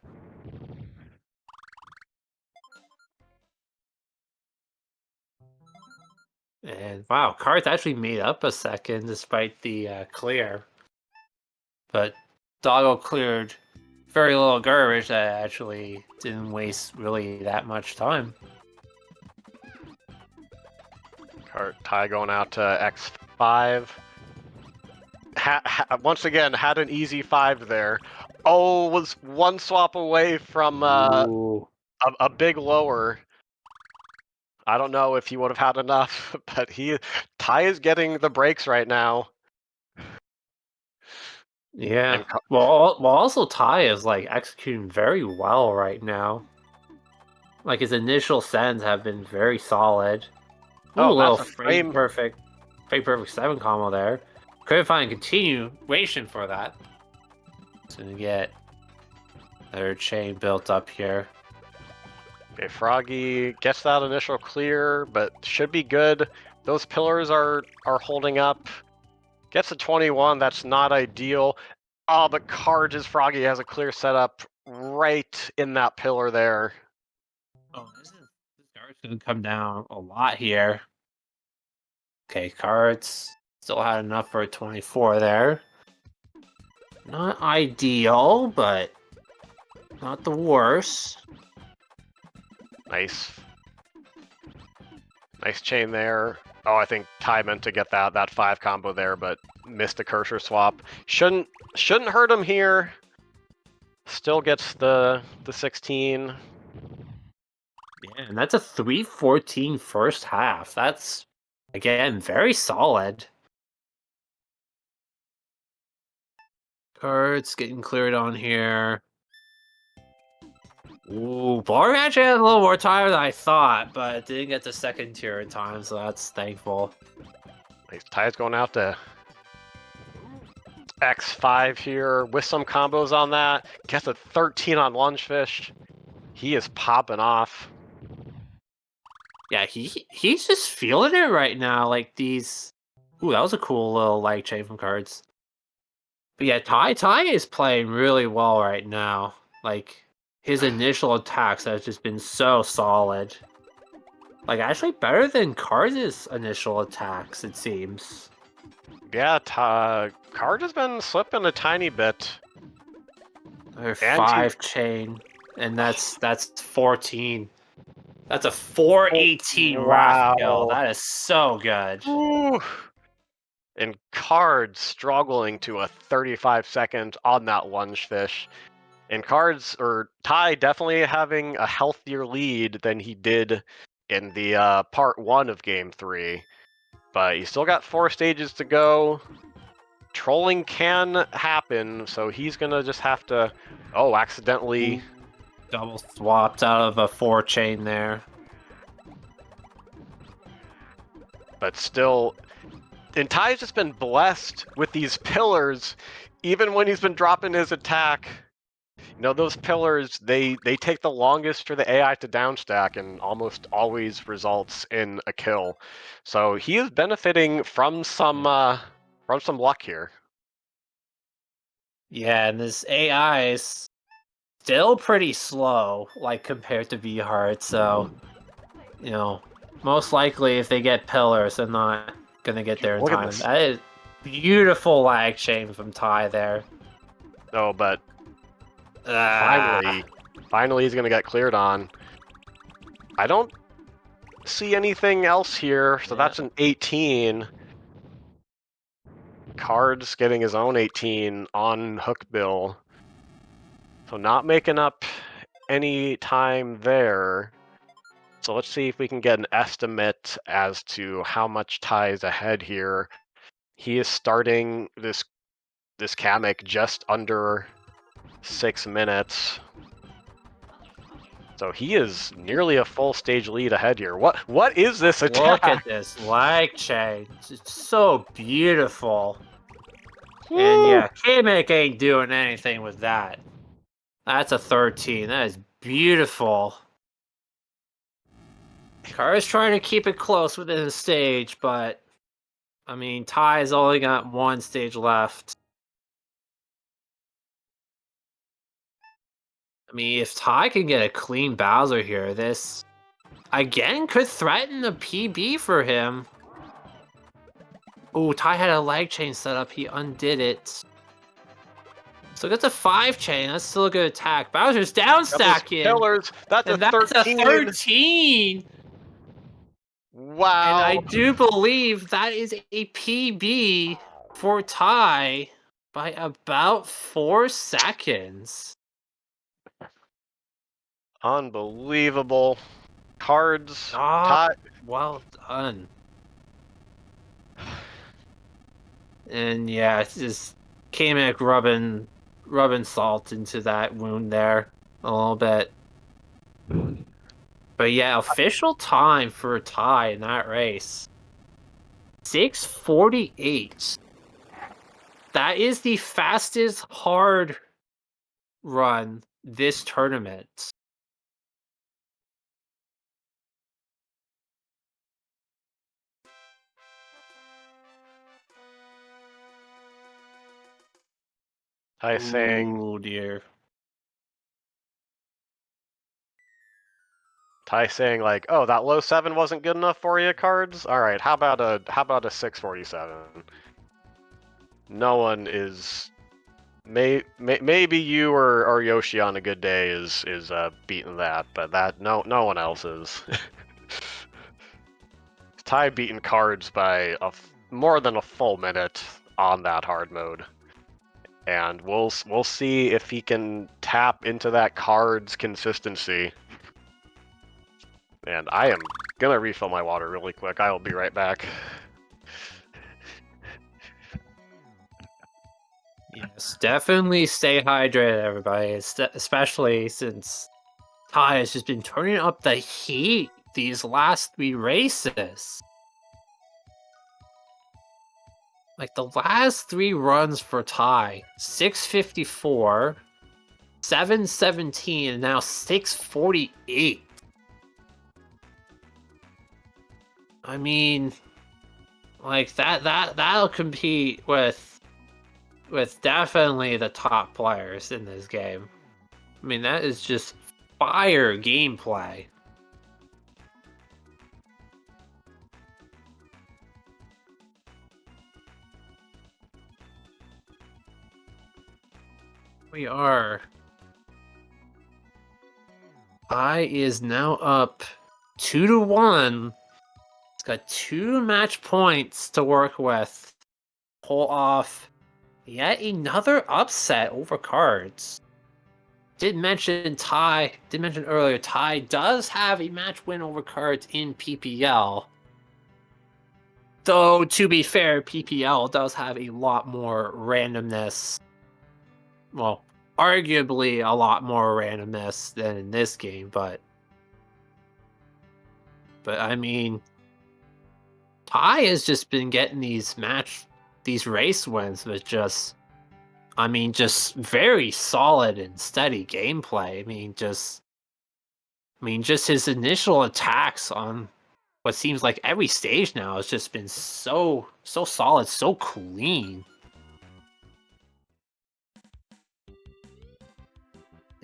[SPEAKER 3] And wow, Cards actually made up a second despite the clear. But Doggo cleared very little garbage that actually didn't waste really that much time.
[SPEAKER 2] Ty going out to X5. Once again, had an easy 5 there. Oh, was one swap away from a big lower. I don't know if he would have had enough, but Ty is getting the breaks right now.
[SPEAKER 3] Yeah. Well, also Ty is like executing very well right now. Like his initial sends have been very solid. Ooh,
[SPEAKER 2] That's a frame
[SPEAKER 3] perfect 7 combo there. Couldn't find a continuation for that. It's gonna get another chain built up here.
[SPEAKER 2] Okay, Froggy gets that initial clear, but should be good. Those pillars are holding up. Gets a 21, that's not ideal. Oh, but Cards' Froggy has a clear setup right in that pillar there.
[SPEAKER 3] Oh, this card's gonna come down a lot here. Okay, Cards still had enough for a 24 there. Not ideal, but not the worst.
[SPEAKER 2] Nice chain there. Oh, I think Ty meant to get that 5 combo there, but missed the cursor swap. Shouldn't hurt him here. Still gets the 16.
[SPEAKER 3] Yeah, and that's a 3-14 first half. That's, again, very solid. Cards getting cleared on here. Ooh, Ballroom actually had a little more time than I thought, but didn't get to second tier in time, so that's thankful.
[SPEAKER 2] Nice. Ty's going out to X5 here with some combos on that. Gets a 13 on Lungefish. He is popping off.
[SPEAKER 3] Yeah, he's just feeling it right now. Like these. Ooh, that was a cool little like chain from Cards. But yeah, Ty is playing really well right now. Like his initial attacks have just been so solid. Like actually better than Cards' initial attacks, it seems.
[SPEAKER 2] Yeah, Card has been slipping a tiny bit.
[SPEAKER 3] Or 5 chain, and that's 14. That's a 418 Wrath kill. That is so good.
[SPEAKER 2] Ooh. And Card struggling to a 35 second on that Lungefish. And Ty definitely having a healthier lead than he did in the part 1 of Game 3. But you still got 4 stages to go. Trolling can happen, so he's gonna just have to... Oh, accidentally...
[SPEAKER 3] Double swapped out of a 4 chain there.
[SPEAKER 2] But still... And Ty's just been blessed with these pillars, even when he's been dropping his attack. No, those pillars, they take the longest for the AI to downstack and almost always results in a kill. So he is benefiting from some luck here.
[SPEAKER 3] Yeah, and this AI is still pretty slow, like compared to V-Heart, so most likely if they get pillars, they're not gonna get there in
[SPEAKER 2] Look at
[SPEAKER 3] time.
[SPEAKER 2] this.
[SPEAKER 3] That is beautiful lag chain from Ty there.
[SPEAKER 2] No, but
[SPEAKER 3] Ah,
[SPEAKER 2] finally he's gonna get cleared on. I don't see anything else here, so
[SPEAKER 3] Yeah.
[SPEAKER 2] that's an 18. Cards getting his own 18 on Hookbill. So not making up any time there. So let's see if we can get an estimate as to how much Ty is ahead here. He is starting this Kamek just under 6 minutes. So he is nearly a full stage lead ahead here. What is this attack?
[SPEAKER 3] look at this lag chain. It's so beautiful. And yeah, K-Make ain't doing anything with that. That's a 13. That is beautiful. Car's trying to keep it close within the stage, but I mean, Ty's only got one stage left. I mean, if Ty can get a clean Bowser here, this again could threaten a PB for him. Oh, Ty had a lag chain set up. He undid it. So that's a 5 chain. That's still a good attack. Bowser's down stacking.
[SPEAKER 2] Pillars. That's
[SPEAKER 3] And
[SPEAKER 2] a
[SPEAKER 3] that's
[SPEAKER 2] 13.
[SPEAKER 3] a 13.
[SPEAKER 2] Wow.
[SPEAKER 3] And I do believe that is a PB for Ty by about 4 seconds.
[SPEAKER 2] Unbelievable. Cards.
[SPEAKER 3] Ah, well done. And yeah, it's just Kamek rubbing salt into that wound there a little bit. But yeah, official time for a Ty in that race. 6:48. That is the fastest hard run this tournament.
[SPEAKER 2] Ty saying
[SPEAKER 3] Oh dear.
[SPEAKER 2] like, oh, that low 7 wasn't good enough for you, Cards. All right, how about a 647? No one is. Maybe you or Yoshi on a good day is beating that, but that no one else is. Ty beating Cards by more than a full minute on that hard mode, and we'll see if he can tap into that Cards consistency. And I am gonna refill my water really quick. I will be right back.
[SPEAKER 3] Yes, definitely stay hydrated, everybody. Especially since Ty has just been turning up the heat these last 3 races. Like the last 3 runs for Ty, 654, 717, and now 648. I mean, like that'll compete with definitely the top players in this game. I mean, that is just fire gameplay. We are. I is now up 2-1. It's got 2 match points to work with. Pull off yet another upset over Cards. Did mention earlier, Ty does have a match win over Cards in PPL. Though, to be fair, PPL does have a lot more randomness. Well, arguably a lot more randomness than in this game, but I mean, Ty has just been getting these race wins with just I mean, just very solid and steady gameplay. I mean, just his initial attacks on what seems like every stage now has just been so solid, so clean.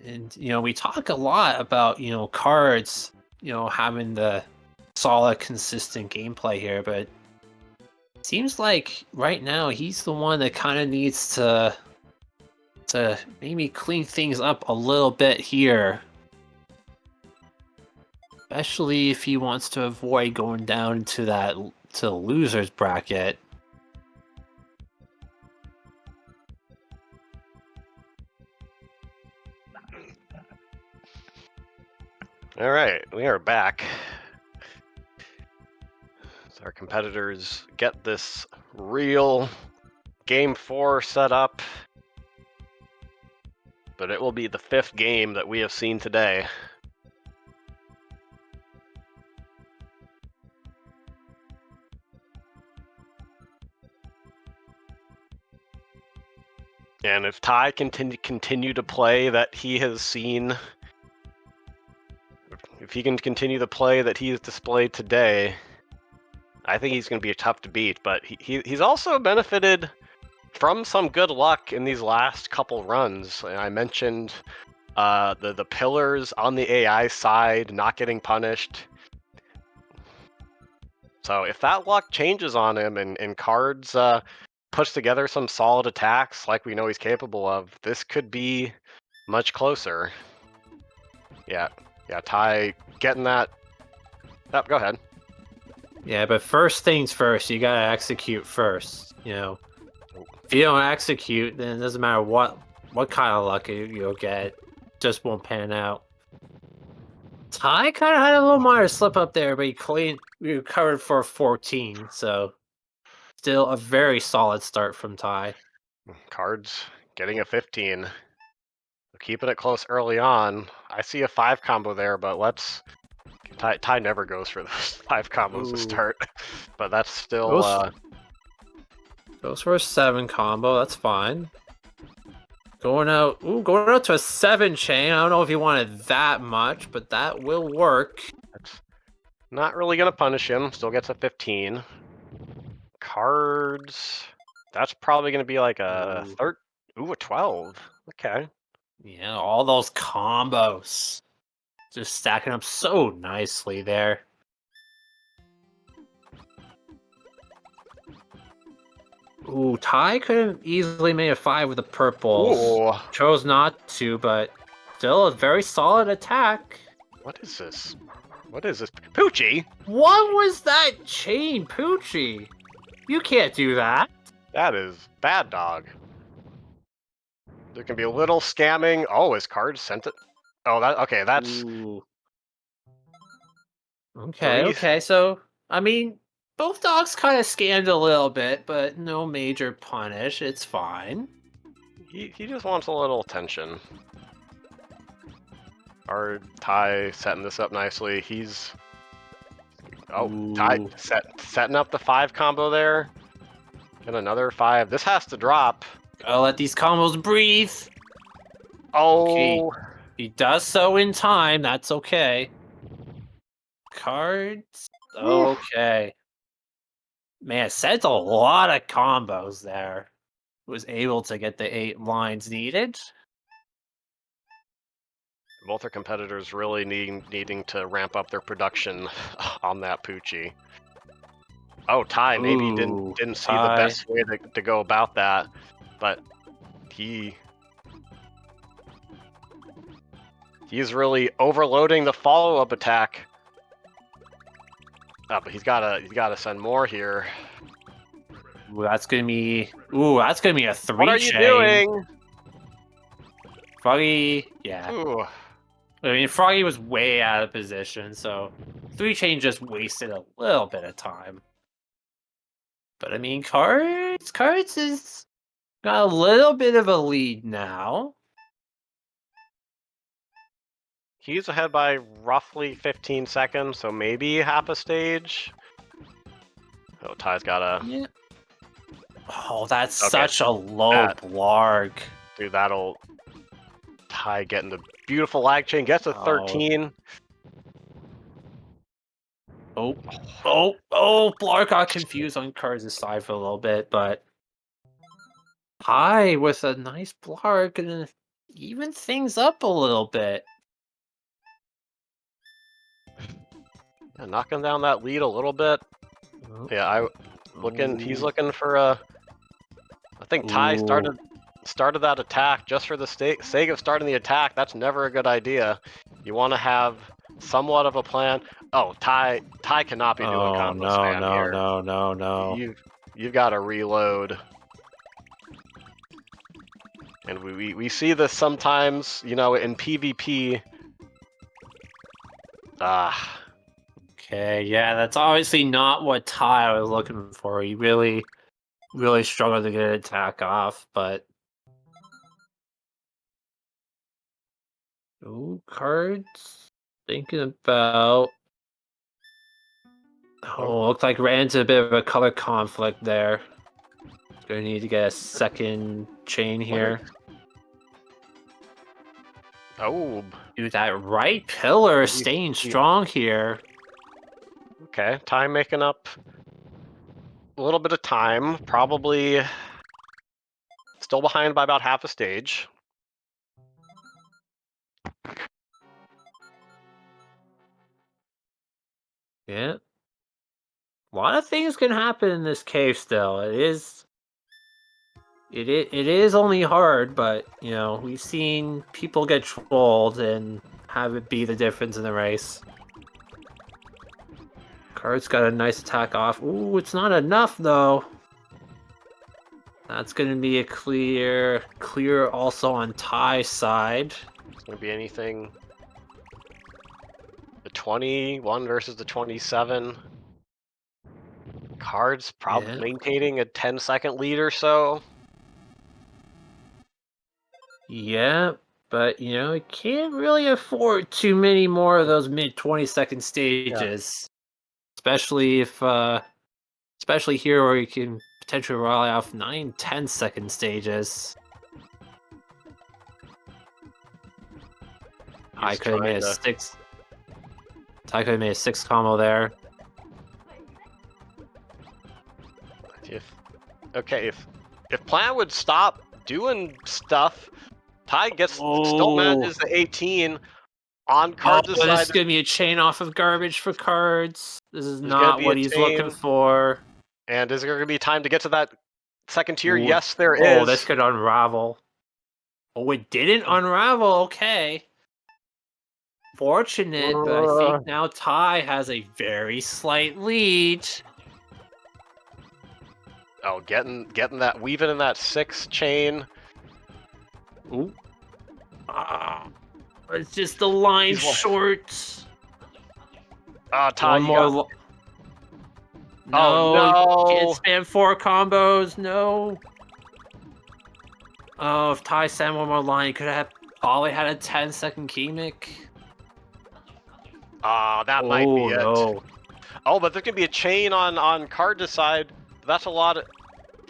[SPEAKER 3] And we talk a lot about cards, having the solid, consistent gameplay here, but it seems like right now he's the one that kind of needs to maybe clean things up a little bit here. Especially if he wants to avoid going down to the losers bracket.
[SPEAKER 2] All right, we are back. So our competitors get this real Game 4 set up. But it will be the 5th game that we have seen today. And if Ty can continue to play that he has seen, if he can continue the play that he has displayed today, I think he's going to be tough to beat. But he's also benefited from some good luck in these last couple runs. I mentioned the pillars on the AI side not getting punished. So if that luck changes on him and Cards puts together some solid attacks like we know he's capable of, this could be much closer. Yeah, Ty getting that. Oh, go ahead.
[SPEAKER 3] Yeah, but first things first, you gotta execute first. If you don't execute, then it doesn't matter what kind of luck you'll get, just won't pan out. Ty kind of had a little minor slip up there, but he recovered for 14, so still a very solid start from Ty.
[SPEAKER 2] Cards getting a 15. Keeping it close early on. I see a 5 combo there, but let's... Ty never goes for those 5 combos to start, but that's still...
[SPEAKER 3] Goes for a 7 combo, that's fine. Going out to a 7 chain. I don't know if he wanted that much, but that will work.
[SPEAKER 2] That's not really going to punish him. Still gets a 15. Cards... That's probably going to be like a a 12. Okay.
[SPEAKER 3] Yeah, all those combos. Just stacking up so nicely there. Ooh, Ty could have easily made a 5 with the purples.
[SPEAKER 2] Ooh.
[SPEAKER 3] Chose not to, but still a very solid attack.
[SPEAKER 2] What is this? What is this? Poochie?
[SPEAKER 3] What was that chain, Poochie? You can't do that.
[SPEAKER 2] That is bad dog. There can be a little scamming. Oh, his card sent it. Oh, okay, that's...
[SPEAKER 3] Ooh. Okay, so, I mean, both dogs kind of scammed a little bit, but no major punish. It's fine.
[SPEAKER 2] He just wants a little attention. Our Ty setting this up nicely. He's... Oh, Ty setting up the 5 combo there. And another 5. This has to drop.
[SPEAKER 3] Gotta let these combos breathe.
[SPEAKER 2] Oh.
[SPEAKER 3] Okay. He does so in time. That's okay. Cards. Okay. Man, sent a lot of combos there. Was able to get the 8 lines needed.
[SPEAKER 2] Both our competitors really needing to ramp up their production on that Poochie. Oh, Ty maybe didn't see the best way to go about that, but he's really overloading the follow-up attack. Oh, but he's gotta send more here.
[SPEAKER 3] Ooh, that's gonna be a 3 chain.
[SPEAKER 2] What are you doing?
[SPEAKER 3] Froggy, yeah.
[SPEAKER 2] Ooh.
[SPEAKER 3] I mean, Froggy was way out of position, so 3 chain just wasted a little bit of time. But I mean, Cards is got a little bit of a lead now.
[SPEAKER 2] He's ahead by roughly 15 seconds, so maybe half a stage. Oh, Ty's got a...
[SPEAKER 3] Yeah. Oh, that's
[SPEAKER 2] Okay,
[SPEAKER 3] such a low
[SPEAKER 2] that-
[SPEAKER 3] blarg.
[SPEAKER 2] Dude, that'll Ty getting the beautiful lag chain, gets a
[SPEAKER 3] Oh.
[SPEAKER 2] 13.
[SPEAKER 3] Blarg got confused on Cards' side for a little bit, but Ty with a nice Blarg gonna even things up a little bit.
[SPEAKER 2] Yeah, knocking down that lead a little bit.
[SPEAKER 3] Oh.
[SPEAKER 2] Yeah, he's looking for a. I think Ty started that attack just for the sake of starting the attack. That's never a good idea. You want to have somewhat of a plan. Oh, Ty cannot be doing combo spam here.
[SPEAKER 3] No.
[SPEAKER 2] You've got to reload. And we see this sometimes, you know, in PvP.
[SPEAKER 3] Okay, yeah, that's obviously not what Ty was looking for. He really struggled to get an attack off, but Cards thinking about. Oh, looks like ran into a bit of a color conflict there. Gonna need to get a second chain here.
[SPEAKER 2] Oh.
[SPEAKER 3] Dude, that right pillar is staying strong here.
[SPEAKER 2] Okay, Ty making up a little bit of time. Probably still behind by about half a stage.
[SPEAKER 3] Yeah. A lot of things can happen in this cave still. It is only hard, but you know, we've seen people get trolled and have it be the difference in the race. Card's got a nice attack off. Ooh, it's not enough though. That's gonna be a clear also on Ty's side.
[SPEAKER 2] It's gonna be anything. The 21 versus the 27. Cards probably maintaining a 10-second lead or so.
[SPEAKER 3] Yeah, but you know, it can't really afford too many more of those mid 20-second stages. Especially if especially here where you can potentially rely off 9-10-second stages. I could have made a six. I could have made a 6 combo there.
[SPEAKER 2] If Plan would stop doing stuff, Ty still manages the 18 on Cards' side.
[SPEAKER 3] This is gonna be a chain off of garbage for Cards. This is not what he's looking for.
[SPEAKER 2] And is there gonna be time to get to that second tier? Yes, there is.
[SPEAKER 3] Oh, this could unravel. Oh, it didn't unravel. Okay. Fortunate, but I think now Ty has a very slight lead.
[SPEAKER 2] Oh, weaving in that 6 chain.
[SPEAKER 3] Ooh. It's just the line short.
[SPEAKER 2] Ty,
[SPEAKER 3] one more. No, can't spam 4 combos. No. Oh, if Ty sent one more line, he could have probably had a 10-second key mic.
[SPEAKER 2] That might be it.
[SPEAKER 3] No.
[SPEAKER 2] Oh, but there can be a chain on Cards' side. That's a lot of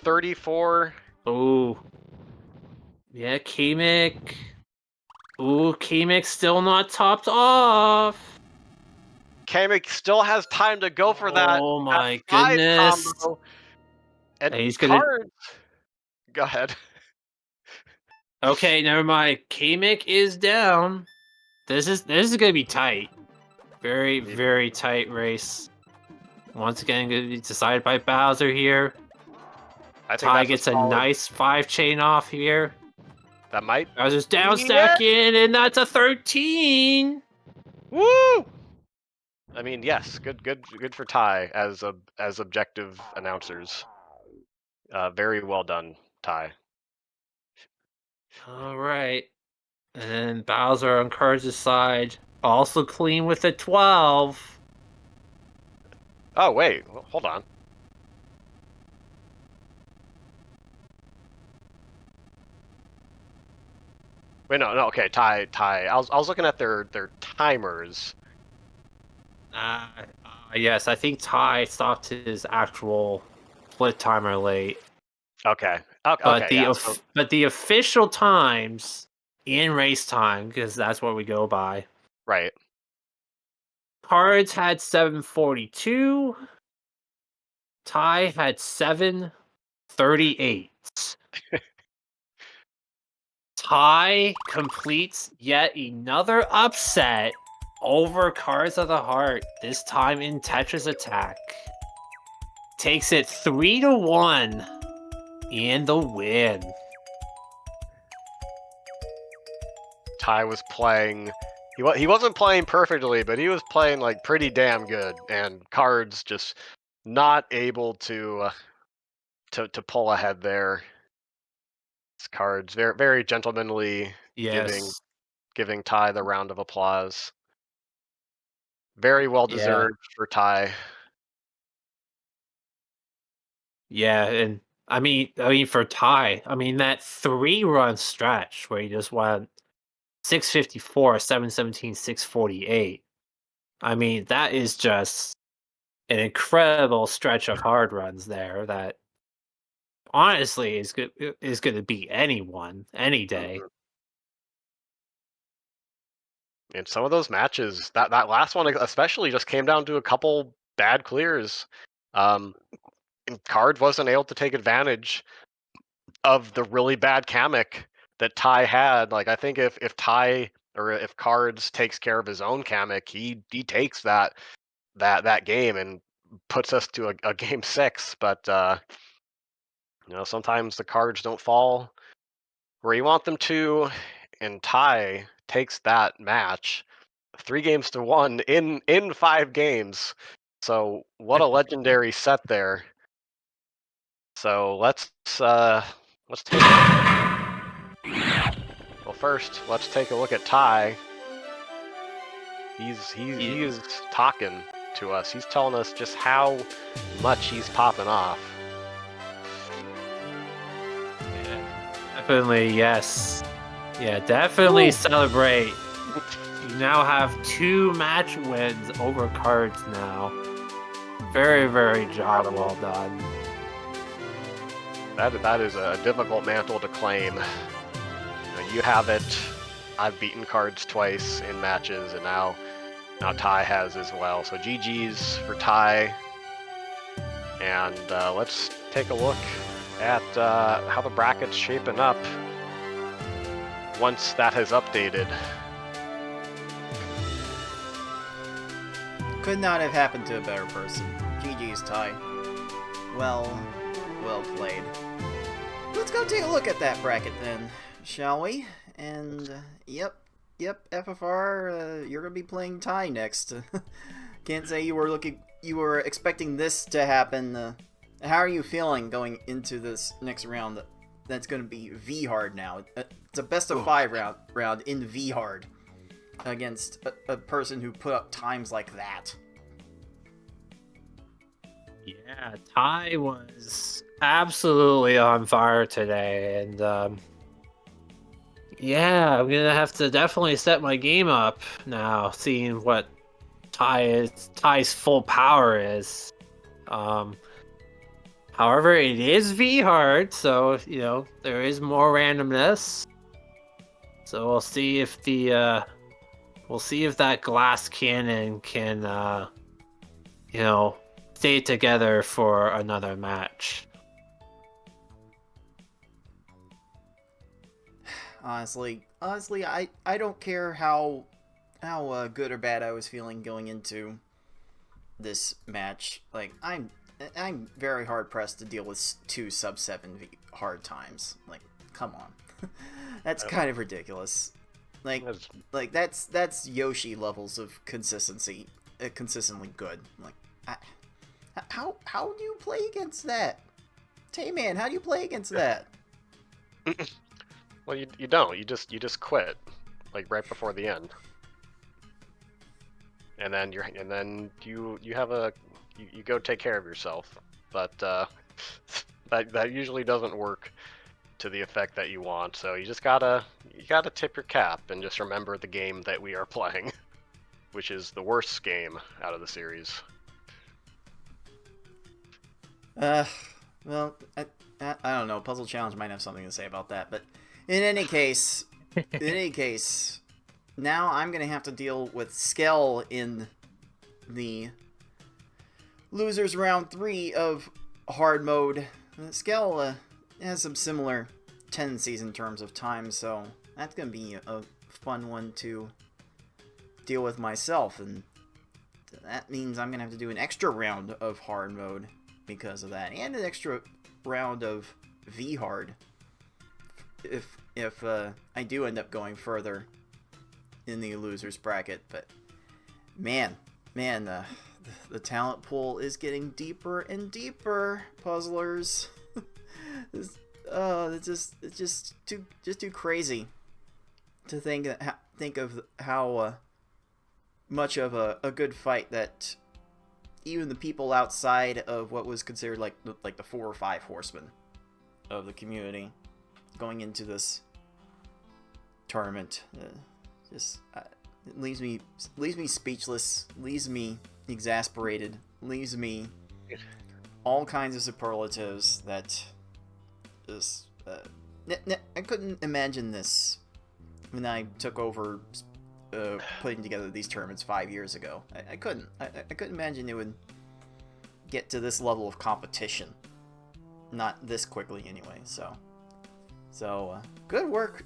[SPEAKER 2] 34.
[SPEAKER 3] Oh. Yeah, key mic. Ooh, K-Mix still not topped off.
[SPEAKER 2] K-Mix still has time to go for that.
[SPEAKER 3] Oh my goodness.
[SPEAKER 2] Combo. And
[SPEAKER 3] he's gonna.
[SPEAKER 2] Cards. Go ahead.
[SPEAKER 3] Okay, never mind. K-Mic is down. This is gonna be tight. Very, very tight race. Once again, gonna be decided by Bowser here. Ty gets a nice 5 chain off here.
[SPEAKER 2] That might.
[SPEAKER 3] Bowser's down stacking, and that's a 13.
[SPEAKER 2] Woo! I mean, yes, good for Ty as objective announcers. Very well done, Ty.
[SPEAKER 3] All right, and Bowser on Cards' side, also clean with a 12.
[SPEAKER 2] Oh wait, hold on. Wait, no, okay, Ty. I was looking at their timers.
[SPEAKER 3] Yes, I think Ty stopped his actual split timer late.
[SPEAKER 2] Okay.
[SPEAKER 3] But
[SPEAKER 2] Okay. Yeah. So,
[SPEAKER 3] but the official times in race time, because that's what we go by.
[SPEAKER 2] right.
[SPEAKER 3] Cards had 7:42. Ty had 7:38. Ty completes yet another upset over Cards of the Heart, this time in Tetris Attack. Takes it 3-1 in the win.
[SPEAKER 2] Ty was playing. He wasn't playing perfectly, but he was playing like pretty damn good, and Cards just not able to pull ahead there. Cards very very gentlemanly, giving
[SPEAKER 3] Yes.
[SPEAKER 2] Ty the round of applause. Very well
[SPEAKER 3] Yeah.
[SPEAKER 2] deserved for Ty.
[SPEAKER 3] Yeah, and I mean for Ty, that 3-run stretch where he just went 654, 717, 648. That is just an incredible stretch of hard runs there that honestly is going to beat anyone any day.
[SPEAKER 2] Mhm. And some of those matches, that last one especially, just came down to a couple bad clears. And Card wasn't able to take advantage of the really bad Kamek that Ty had. Like, I think if Ty or if Cards takes care of his own Kamek, he takes that game and puts us to a game 6. But sometimes the cards don't fall where you want them to, and Ty takes that match 3-1 in 5 games. So what a legendary set there. So let's take well, first let's take a look at Ty. He is talking to us. He's telling us just how much he's popping off.
[SPEAKER 3] Definitely, yes. Yeah, definitely celebrate. You now have 2 match wins over Cards now. Very, very job well done.
[SPEAKER 2] That is a difficult mantle to claim. You have it. I've beaten Cards twice in matches, and now Ty has as well. So GG's for Ty. And let's take a look at how the bracket's shaping up once that has updated.
[SPEAKER 1] Could not have happened to a better person. GG's, Ty. Well played. Let's go take a look at that bracket then, shall we? And yep, FFR, you're gonna be playing Ty next. Can't say you were expecting this to happen. How are you feeling going into this next round? That's gonna be V hard now. It's a best of 5 round in V hard against a person who put up times like that.
[SPEAKER 3] Yeah, Ty was absolutely on fire today, and yeah, I'm gonna have to definitely set my game up now, seeing what Ty's full power is. However, it is V hard, so there is more randomness. So we'll see if that glass cannon can stay together for another match.
[SPEAKER 1] Honestly, I don't care how good or bad I was feeling going into this match. Like, I'm very hard pressed to deal with 2 sub-7 hard times. Like, come on. That's kind of ridiculous. Like that's Yoshi levels of consistency, consistently good. Like, how do you play against that? Tay-Man, how do you play against that?
[SPEAKER 2] Well, you don't. You just quit, like right before the end, and then you go take care of yourself. But that usually doesn't work to the effect that you want. So you gotta tip your cap and just remember the game that we are playing, which is the worst game out of the series.
[SPEAKER 1] Well, I don't know. Puzzle Challenge might have something to say about that, but in any case, now I'm gonna have to deal with Skell in the losers round 3 of hard mode. Skell has some similar tendencies in terms of time, so that's gonna be a fun one to deal with myself, and that means I'm gonna have to do an extra round of hard mode because of that, and an extra round of V-hard if I do end up going further in the losers bracket. But man, the talent pool is getting deeper and deeper, puzzlers. It's just too crazy to think of how much of a good fight that even the people outside of what was considered like the 4 or 5 horsemen of the community going into this tournament just it leaves me speechless, leaves me exasperated, leaves me all kinds of superlatives that is I couldn't imagine this when I took over putting together these tournaments 5 years ago. I couldn't imagine it would get to this level of competition, not this quickly anyway. So good work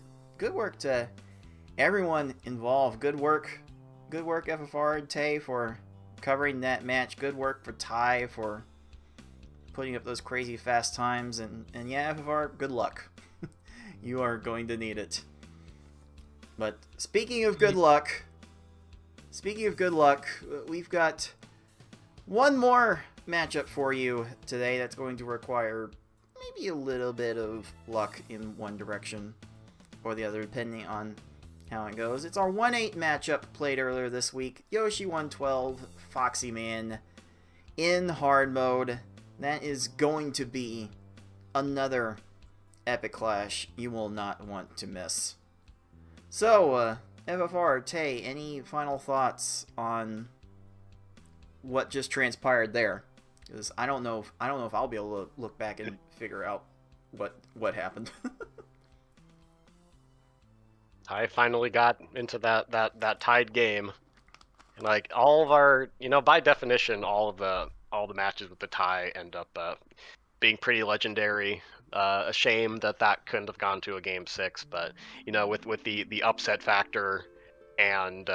[SPEAKER 1] to everyone involved. Good work FFR Tay for covering that match. Good work for Ty for putting up those crazy fast times, and yeah, FFR, good luck. You are going to need it. But speaking of good luck, we've got one more matchup for you today that's going to require maybe a little bit of luck in one direction or the other, depending on how it goes. It's our 1-8 matchup played earlier this week. Yoshi 112, Foxy Man in hard mode. That is going to be another epic clash you will not want to miss. So, FFR, Tay, any final thoughts on what just transpired there? Because I don't know if I'll be able to look back and figure out what happened.
[SPEAKER 2] I finally got into that tied game, and like all of our, by definition, all the matches with the tie end up being pretty legendary. A shame that couldn't have gone to a game 6, but with the upset factor and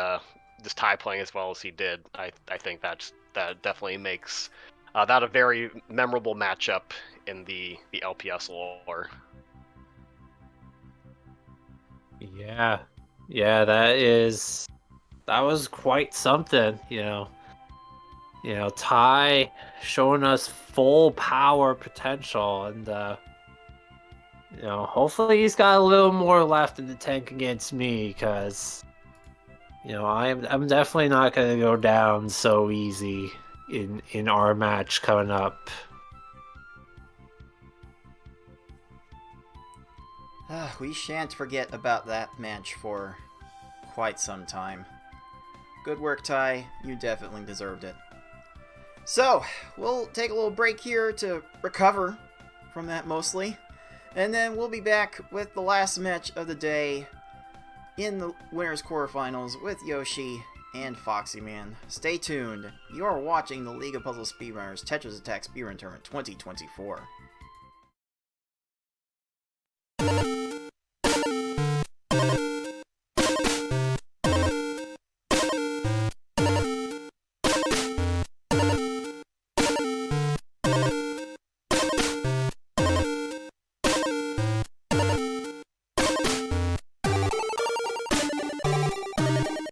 [SPEAKER 2] this tie playing as well as he did, I think that definitely makes that a very memorable matchup in the LPS lore.
[SPEAKER 3] Yeah, that was quite something, Ty showing us full power potential, and hopefully he's got a little more left in the tank against me, because I'm definitely not going to go down so easy in our match coming up.
[SPEAKER 1] We shan't forget about that match for quite some time. Good work, Ty. You definitely deserved it. So, we'll take a little break here to recover from that mostly, and then we'll be back with the last match of the day in the winners quarterfinals with Yoshi and Foxy Man. Stay tuned. You're watching the League of Puzzle Speedrunners Tetris Attack Speedrun Tournament 2024.